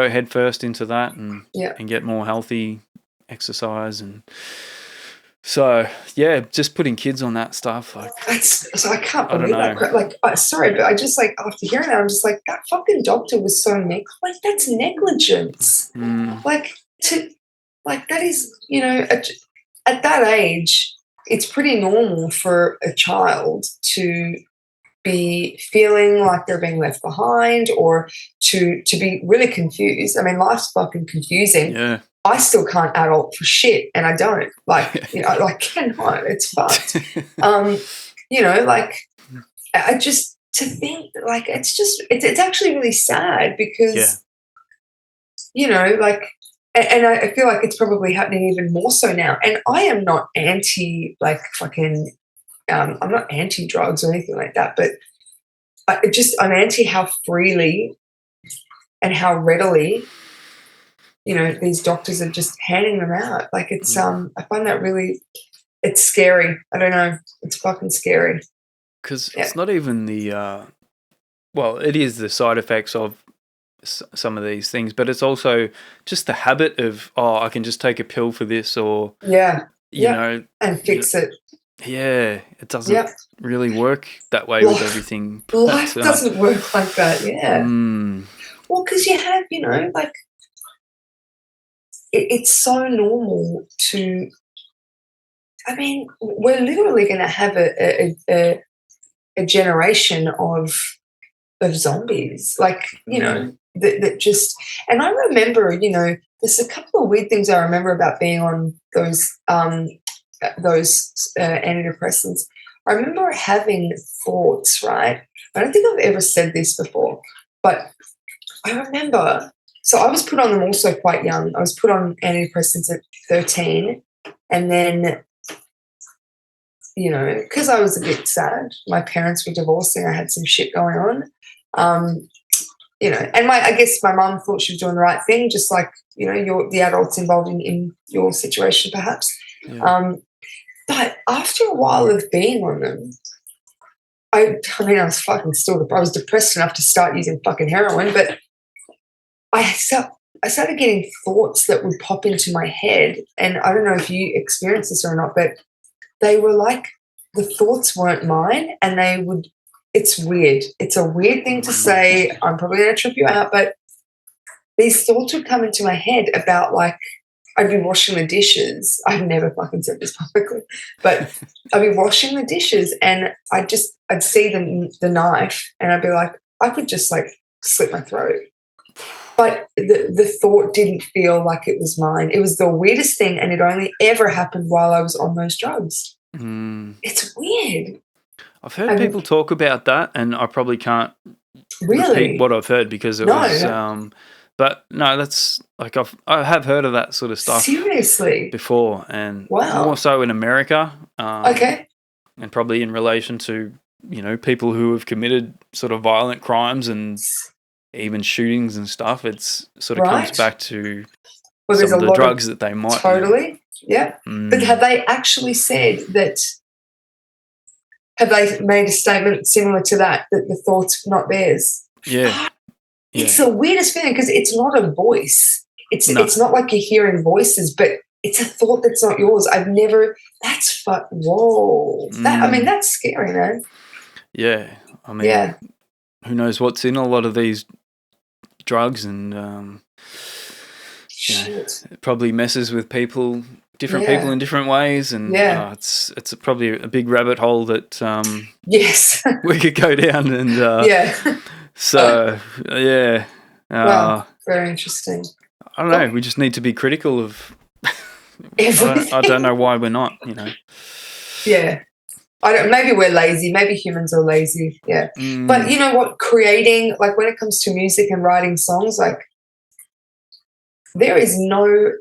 head first into that, and get more healthy exercise. And so just putting kids on that stuff, like, so I can't believe that. Like, sorry, but I just, like, after hearing that, I'm just like, that fucking doctor was so that's negligence. Like, that is, at that age, it's pretty normal for a child to be feeling like they're being left behind, or to be really confused. I mean, life's fucking confusing. Yeah. I still can't adult for shit, and I don't. Like, I cannot. It's fucked. I just, to think, like, it's actually really sad because, and I feel like it's probably happening even more so now. And I am not anti, like, fucking, I'm not anti-drugs or anything like that, but I'm anti how freely and how readily these doctors are just handing them out. Like, it's, I find that really, it's scary. I don't know. It's fucking scary. Because it's not even the, it is the side effects of some of these things, but it's also just the habit of, I can just take a pill for this, or, and fix it. Yeah, it doesn't really work that way with everything. Life doesn't work like that, Well, because you have, like, it's so normal to, I mean, we're literally going to have a generation of zombies, like, that just, and I remember, there's a couple of weird things I remember about being on those antidepressants. I remember having thoughts, right? I don't think I've ever said this before, but I remember, so I was put on them also quite young. I was put on antidepressants at 13, and then, because I was a bit sad, my parents were divorcing, I had some shit going on, and I guess my mum thought she was doing the right thing, just like, you're the adults involved in your situation, perhaps. But after a while of being on them, I was fucking I was depressed enough to start using fucking heroin, but I started getting thoughts that would pop into my head, and I don't know if you experienced this or not, but they were like the thoughts weren't mine, and they would. It's weird. It's a weird thing to say. I'm probably going to trip you out, but these thoughts would come into my head about like I'd be washing the dishes. I've never fucking said this publicly, but I'd be washing the dishes and I'd see the knife and I'd be like, I could just like slit my throat. But the thought didn't feel like it was mine. It was the weirdest thing, and it only ever happened while I was on those drugs. It's weird. I've heard people talk about that, and I probably can't really repeat what I've heard because it was. No. But no, that's like I have heard of that sort of stuff seriously before, and more so in America. Okay, and probably in relation to people who have committed sort of violent crimes and even shootings and stuff. It's sort of comes back to some of the drugs that they might totally, yeah. But have they actually said that? Have they made a statement similar to that the thought's not theirs? Yeah. It's the weirdest feeling because it's not a voice. It's not like you're hearing voices, but it's a thought that's not yours. I've never. That's whoa. That's scary, man. Yeah, I mean, who knows what's in a lot of these drugs, and it probably messes with people, different people in different ways, and it's probably a big rabbit hole that yes we could go down, and so wow, very interesting. I don't know. We just need to be critical of everything. I don't know why we're not. Yeah. Maybe we're lazy. Maybe humans are lazy. Yeah. But you know what? Creating, like when it comes to music and writing songs, like there is no.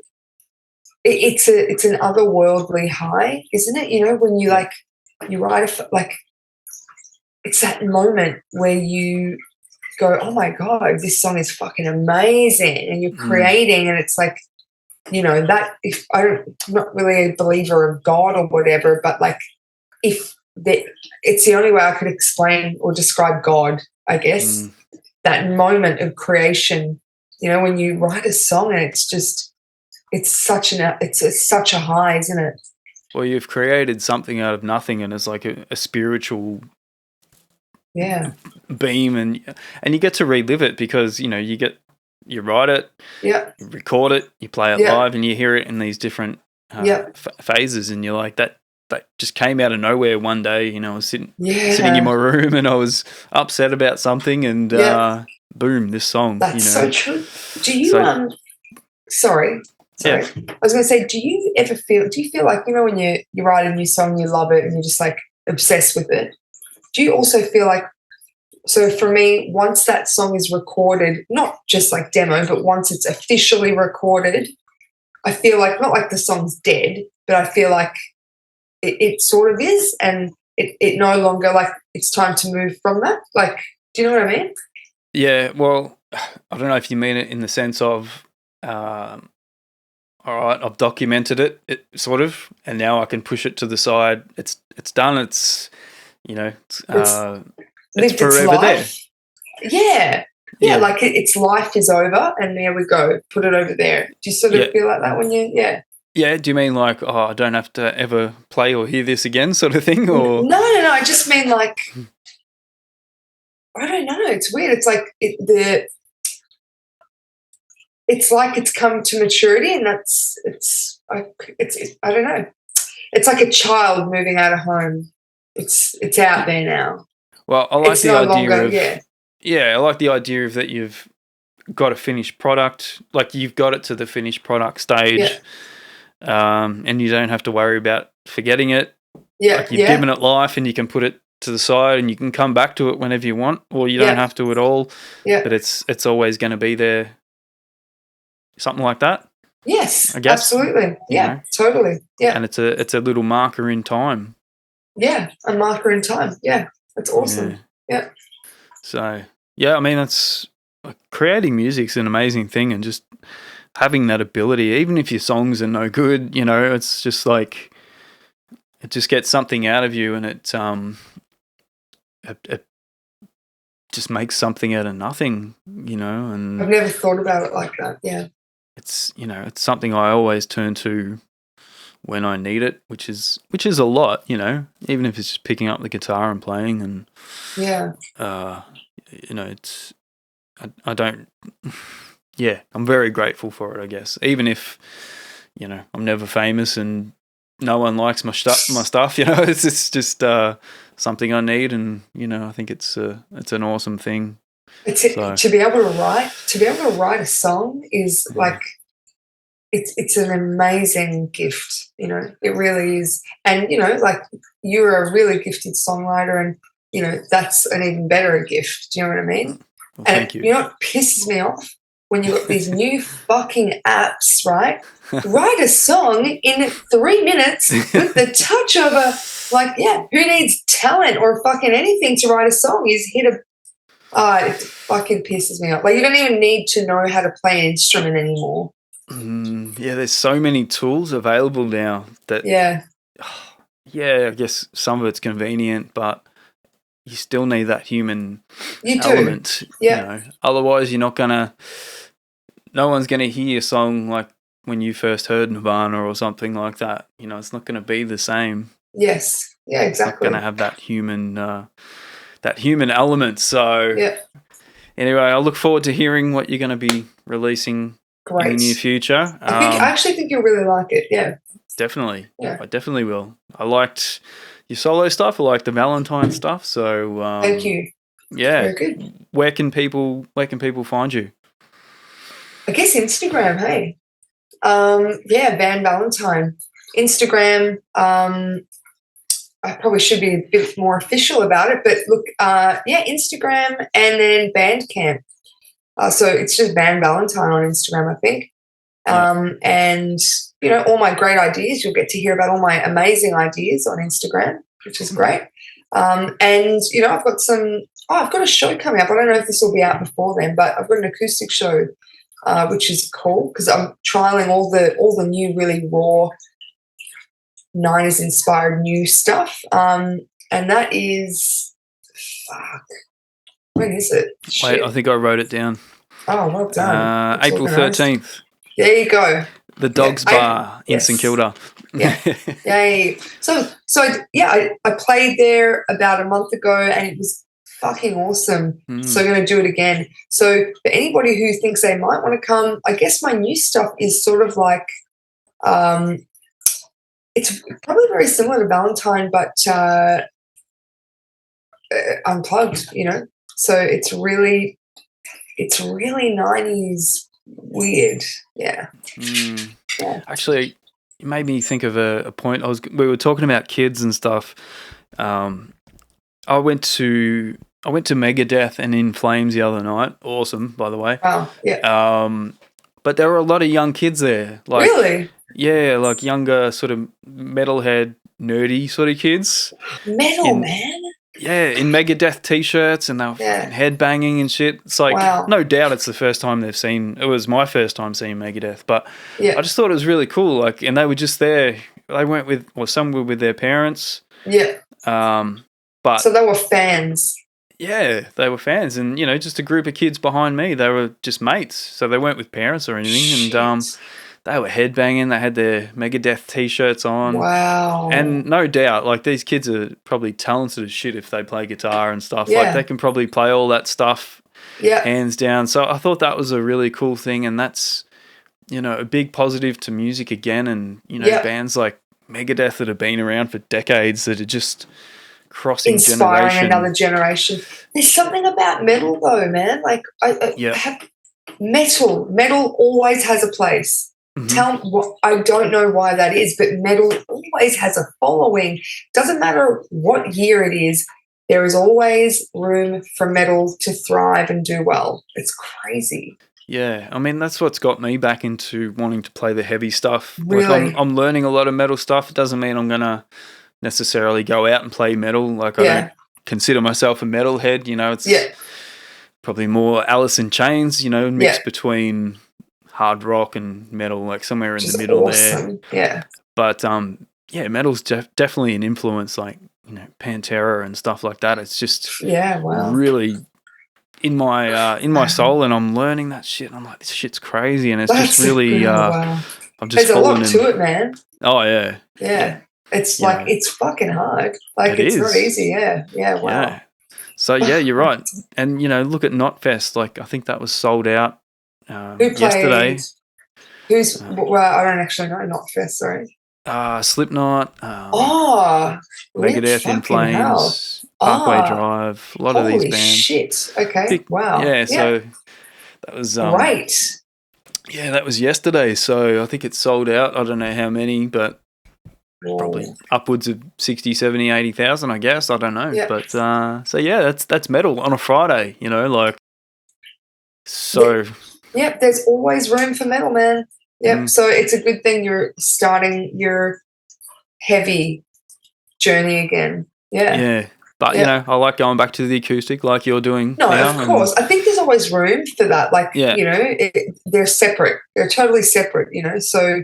It's an otherworldly high, isn't it? When you you write it's that moment where you go, oh my God, this song is fucking amazing, and you're creating, and it's like, that if I'm not really a believer of God or whatever, but like it's the only way I could explain or describe God, I guess. That moment of creation, when you write a song and it's such a high, isn't it? Well, you've created something out of nothing, and it's like a spiritual beam, and you get to relive it because you write it, you record it, you play it live, and you hear it in these different phases, and you're like that just came out of nowhere one day. I was sitting in my room and I was upset about something, and boom, this song. That's so true. Do you sorry. I was going to say, do you feel like, when you write a new song, you love it and you're just like obsessed with it? Do you also feel like, so for me, once that song is recorded, not just like demo, but once it's officially recorded, I feel like, not like the song's dead, but I feel like it sort of is, and it no longer, like, it's time to move from that. Like, do you know what I mean? Yeah, well, I don't know if you mean it in the sense of, all right, I've documented it sort of, and now I can push it to the side. It's done. It's it's forever there. Yeah. Like its life is over, and there we go. Put it over there. Do you sort of feel like that when you? Yeah. Do you mean like, I don't have to ever play or hear this again, sort of thing, or? No. I just mean like, I don't know. It's weird. It's like it's like it's come to maturity, and it's I don't know. It's like a child moving out of home. It's out there now. Well, I like the idea I like the idea of that you've got a finished product, like you've got it to the finished product stage, and you don't have to worry about forgetting it. Like you've given it life, and you can put it to the side, and you can come back to it whenever you want, or you don't have to at all. But it's always going to be there. Something like that. Yes, I guess. Absolutely. Yeah, totally. Yeah. And it's a little marker in time. Yeah, a marker in time. Yeah, that's awesome. Yeah. So, I mean, that's creating music's an amazing thing, and just having that ability, even if your songs are no good, it's just like it just gets something out of you, and it just makes something out of nothing, you know. And I've never thought about it like that. Yeah. it's, you know, it's something I always turn to when I need it, which is a lot, you know, even if it's just picking up the guitar and playing. And Yeah. you know, it's I don't. Yeah, I'm very grateful for it, I guess. Even if, you know, I'm never famous and no one likes my stuff, you know, it's just something I need, and you know, I think it's an awesome thing. To be able to write a song is like it's an amazing gift, you know. It really is. And you know, like, you're a really gifted songwriter, and you know, that's an even better gift. Do you know what I mean? Well, and thank you. You know what pisses me off? When you've got these new fucking apps, right? Write a song in 3 minutes with the touch of a, like, yeah, who needs talent or fucking anything to write a song? You just hit a, it fucking pisses me off. Like, you don't even need to know how to play an instrument anymore. Yeah, there's so many tools available now that, yeah, I guess some of it's convenient, but you still need that human element. Yeah. You know, otherwise you're not gonna. No one's gonna hear your song like when you first heard Nirvana or something like that. You know, it's not gonna be the same. Yes. Yeah. Exactly. It's not gonna have that human element. So yeah. Anyway, I look forward to hearing what you're gonna be releasing in the near future. I actually think you'll really like it. Yeah. Definitely. Yeah. I definitely will. I liked your solo stuff. I liked the Valentine stuff. So thank you. Yeah. Very good. Where can people find you? I guess Instagram, hey. Yeah, Van Valentine. Instagram, I probably should be a bit more official about it, but look, Instagram and then Bandcamp. So it's just Van Valentine on Instagram, I think. And, you know, all my great ideas, you'll get to hear about all my amazing ideas on Instagram, which is great. And, you know, I've got a show coming up. I don't know if this will be out before then, but I've got an acoustic show, which is cool because I'm trialing all the new, really raw 90s inspired new stuff. And that is, when is it? Wait, I think I wrote it down. Oh, well done. April 13th. There you go. The Dogs Bar in St Kilda. Yeah. Yay. So I played there about a month ago and it was fucking awesome. So I'm going to do it again. So for anybody who thinks they might want to come, I guess my new stuff is sort of like, it's probably very similar to Valentine, but unplugged, you know. So it's really 90s weird. Yeah. Yeah. Actually, it made me think of a point. We were talking about kids and stuff. I went to Megadeth and In Flames the other night. Awesome, by the way. Oh, yeah. But there were a lot of young kids there. Like, really? Yeah, like younger sort of metalhead, nerdy sort of kids. Metal, man. Yeah, in Megadeth t-shirts, and they were fucking headbanging and shit. It's like, no doubt it's the first time they've seen, it was my first time seeing Megadeth, but I just thought it was really cool. Like, and they were just there. They went with, or some were with their parents. Yeah. But so they were fans. Yeah, they were fans, and you know, just a group of kids behind me. They were just mates, so they weren't with parents or anything. Shit. And they were headbanging. They had their Megadeth t-shirts on. Wow. And no doubt, like, these kids are probably talented as shit if they play guitar and stuff. Like, they can probably play all that stuff hands down. So I thought that was a really cool thing, and that's, you know, a big positive to music again. And, you know, bands like Megadeth that have been around for decades that are just inspiring another generation. There's something about metal though, man. Like metal always has a place. I don't know why that is, but metal always has a following. Doesn't matter what year it is, there is always room for metal to thrive and do well. It's crazy. Yeah, I mean, that's what's got me back into wanting to play the heavy stuff. Really? Like, I'm learning a lot of metal stuff. It doesn't mean I'm going to necessarily go out and play metal. Like, I don't consider myself a metalhead, you know. It's probably more Alice in Chains, you know, mixed between hard rock and metal, like somewhere in the middle there. Yeah. But metal's definitely an influence, like, you know, Pantera and stuff like that. It's just really in my soul, and I'm learning that shit. And I'm like, this shit's crazy, and it's That's just really. wow. I'm just There's a lot falling to it, man. Oh yeah. Yeah. It's like it's fucking hard. Like it's not easy. Yeah. Yeah. Wow. Yeah. So yeah, you're right. And look at Knotfest. Like I think that was sold out yesterday. Well, I don't actually know Knotfest. Sorry. Slipknot. Megadeth, In Flames, Parkway Drive. A lot of these bands. Holy shit! Okay. Wow. Yeah. So that was great. Yeah, that was yesterday. So I think it's sold out. I don't know how many, but probably upwards of 60, 70, 80,000, I guess. I don't know. Yep. But so yeah, that's metal on a Friday, like so. Yep, there's always room for metal, man. Yep. So it's a good thing you're starting your heavy journey again. Yeah. Yeah. But I like going back to the acoustic like you're doing. No, now, of course. I think there's always room for that. Like, they're separate. They're totally separate, So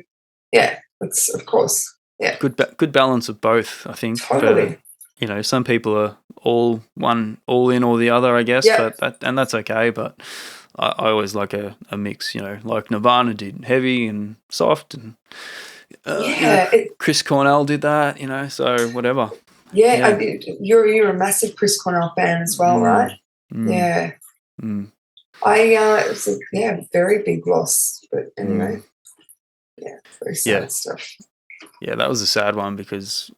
yeah, it's of course. Yeah. Good balance of both, I think. Totally. For, some people are all in or the other, I guess. Yeah. But that's okay. But I always like a mix, like Nirvana did heavy and soft, and Chris Cornell did that, so whatever. Yeah. You're a massive Chris Cornell fan as well, right? Yeah. It was a very big loss, but anyway, very sad stuff. Yeah, that was a sad one because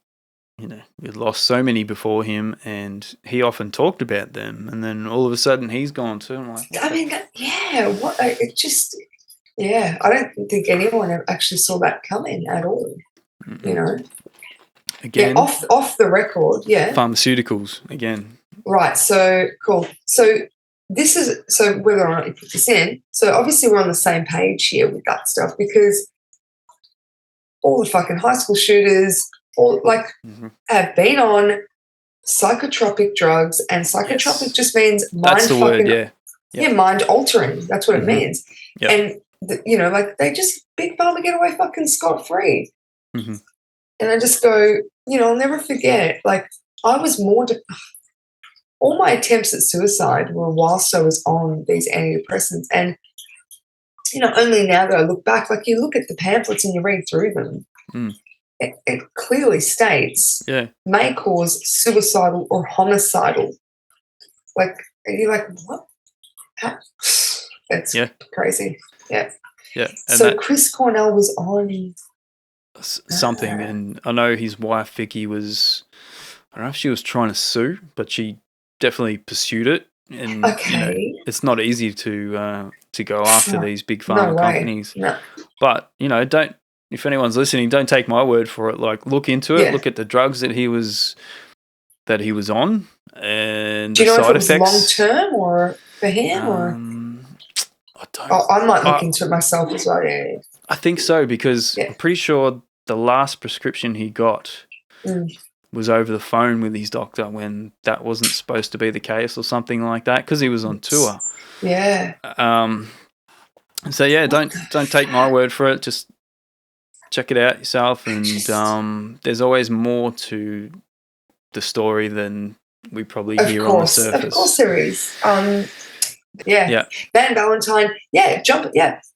we lost so many before him, and he often talked about them, and then all of a sudden he's gone too. I'm like, I mean, what? It just, I don't think anyone actually saw that coming at all. Again, off the record, pharmaceuticals again. Right. So cool. So whether or not you put this in, so obviously we're on the same page here with that stuff because all the fucking high school shooters. Have been on psychotropic drugs, and psychotropic just means mind. That's the word, mind altering. That's what it means. Yep. And they just big pharma get away fucking scot free. And I just go, I'll never forget. Like I was all my attempts at suicide were whilst I was on these antidepressants, and only now that I look back, like you look at the pamphlets and you read through them. It clearly states may cause suicidal or homicidal. Like, are you like, what? It's crazy. Yeah. Yeah. And so Chris Cornell was on something, and I know his wife Vicky was. I don't know if she was trying to sue, but she definitely pursued it. And it's not easy to go after these big pharma companies. No. But don't. If anyone's listening, don't take my word for it. Like, look into it. Look at the drugs that he was on, and do you know know side if it was long term or for him or? I don't. I might look into it myself as well. Yeah. I think so because I'm pretty sure the last prescription he got was over the phone with his doctor when that wasn't supposed to be the case or something like that because he was on tour. Yeah. So don't take my word for it. Just check it out yourself, and there's always more to the story than we probably hear on the surface. Of course there is. Van Valentine,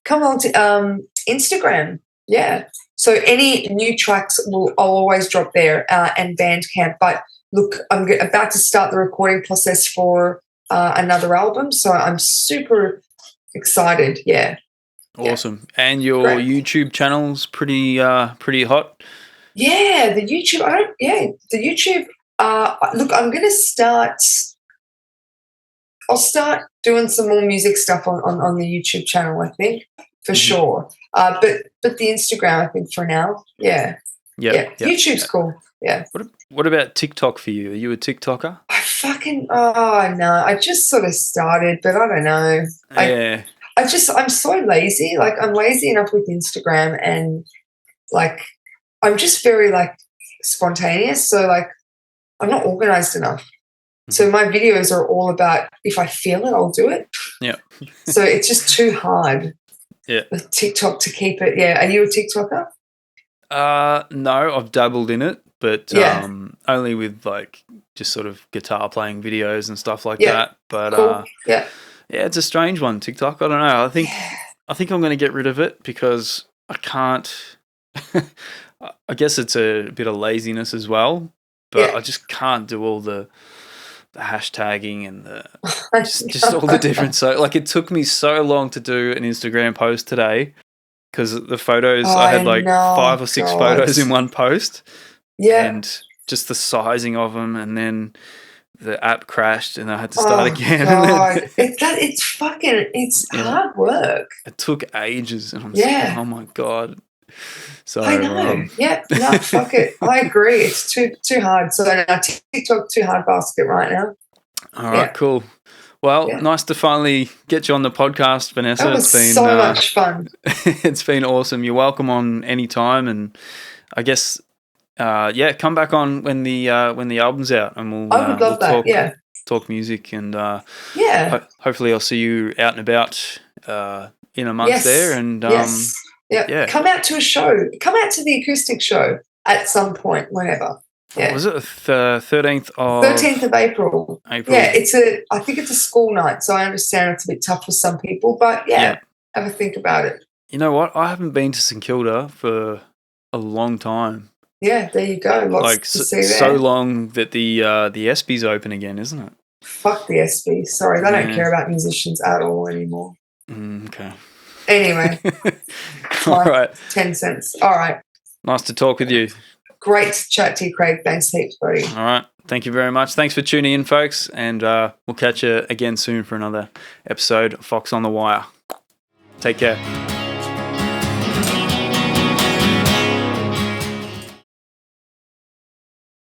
come on to Instagram. Yeah. So any new tracks I'll always drop there and Bandcamp. But look, I'm about to start the recording process for another album, so I'm super excited. Yeah. Awesome. And your YouTube channel's pretty hot. Yeah, the YouTube. The YouTube. Look, I'm going to start. I'll start doing some more music stuff on the YouTube channel. I think for sure. But the Instagram, I think for now. Yeah. YouTube's cool. Yeah. What about TikTok for you? Are you a TikToker? No. I just sort of started, but I don't know. I'm so lazy. Like I'm lazy enough with Instagram, and like I'm just very like spontaneous. So like I'm not organized enough. So my videos are all about if I feel it, I'll do it. Yeah. So it's just too hard. Yeah. With TikTok to keep it. Yeah. Are you a TikToker? No, I've dabbled in it, but Yeah. only with like just sort of guitar playing videos and stuff like Yeah. that. But Cool. Yeah. yeah, it's a strange one, TikTok. I don't know. I think I'm going to get rid of it because I can't. I guess it's a bit of laziness as well, but I just can't do all the hashtagging and the just all the different. So like, it took me so long to do an Instagram post today because the photos I had like 5 or 6 photos in one post. Yeah. And just the sizing of them, and then the app crashed and I had to start again. God. It's hard work. It took ages, and I'm just like, oh my God. So I know. No, fuck it. I agree. It's too hard. So now TikTok too hard basket right now. All right, cool. Well, nice to finally get you on the podcast, Vanessa. That was it's been so much fun. It's been awesome. You're welcome on any time, and I guess come back on when the album's out, and we'll I would love that. Talk music, and hopefully I'll see you out and about in a month there, and come out to a show. Come out to the acoustic show at some point, whenever. Yeah. Was it the 13th of April? Yeah, I think it's a school night, so I understand it's a bit tough for some people, but have a think about it. You know what? I haven't been to St Kilda for a long time. Yeah, there you go. Lots to see there. So long that the ESPY's open again, isn't it? Fuck the ESPY. Sorry, they don't care about musicians at all anymore. Okay. Anyway. All right. 10 cents. All right. Nice to talk with you. Great to chat to you, Craig. Thanks heaps, buddy. All right. Thank you very much. Thanks for tuning in, folks. And we'll catch you again soon for another episode of Fox on the Wire. Take care.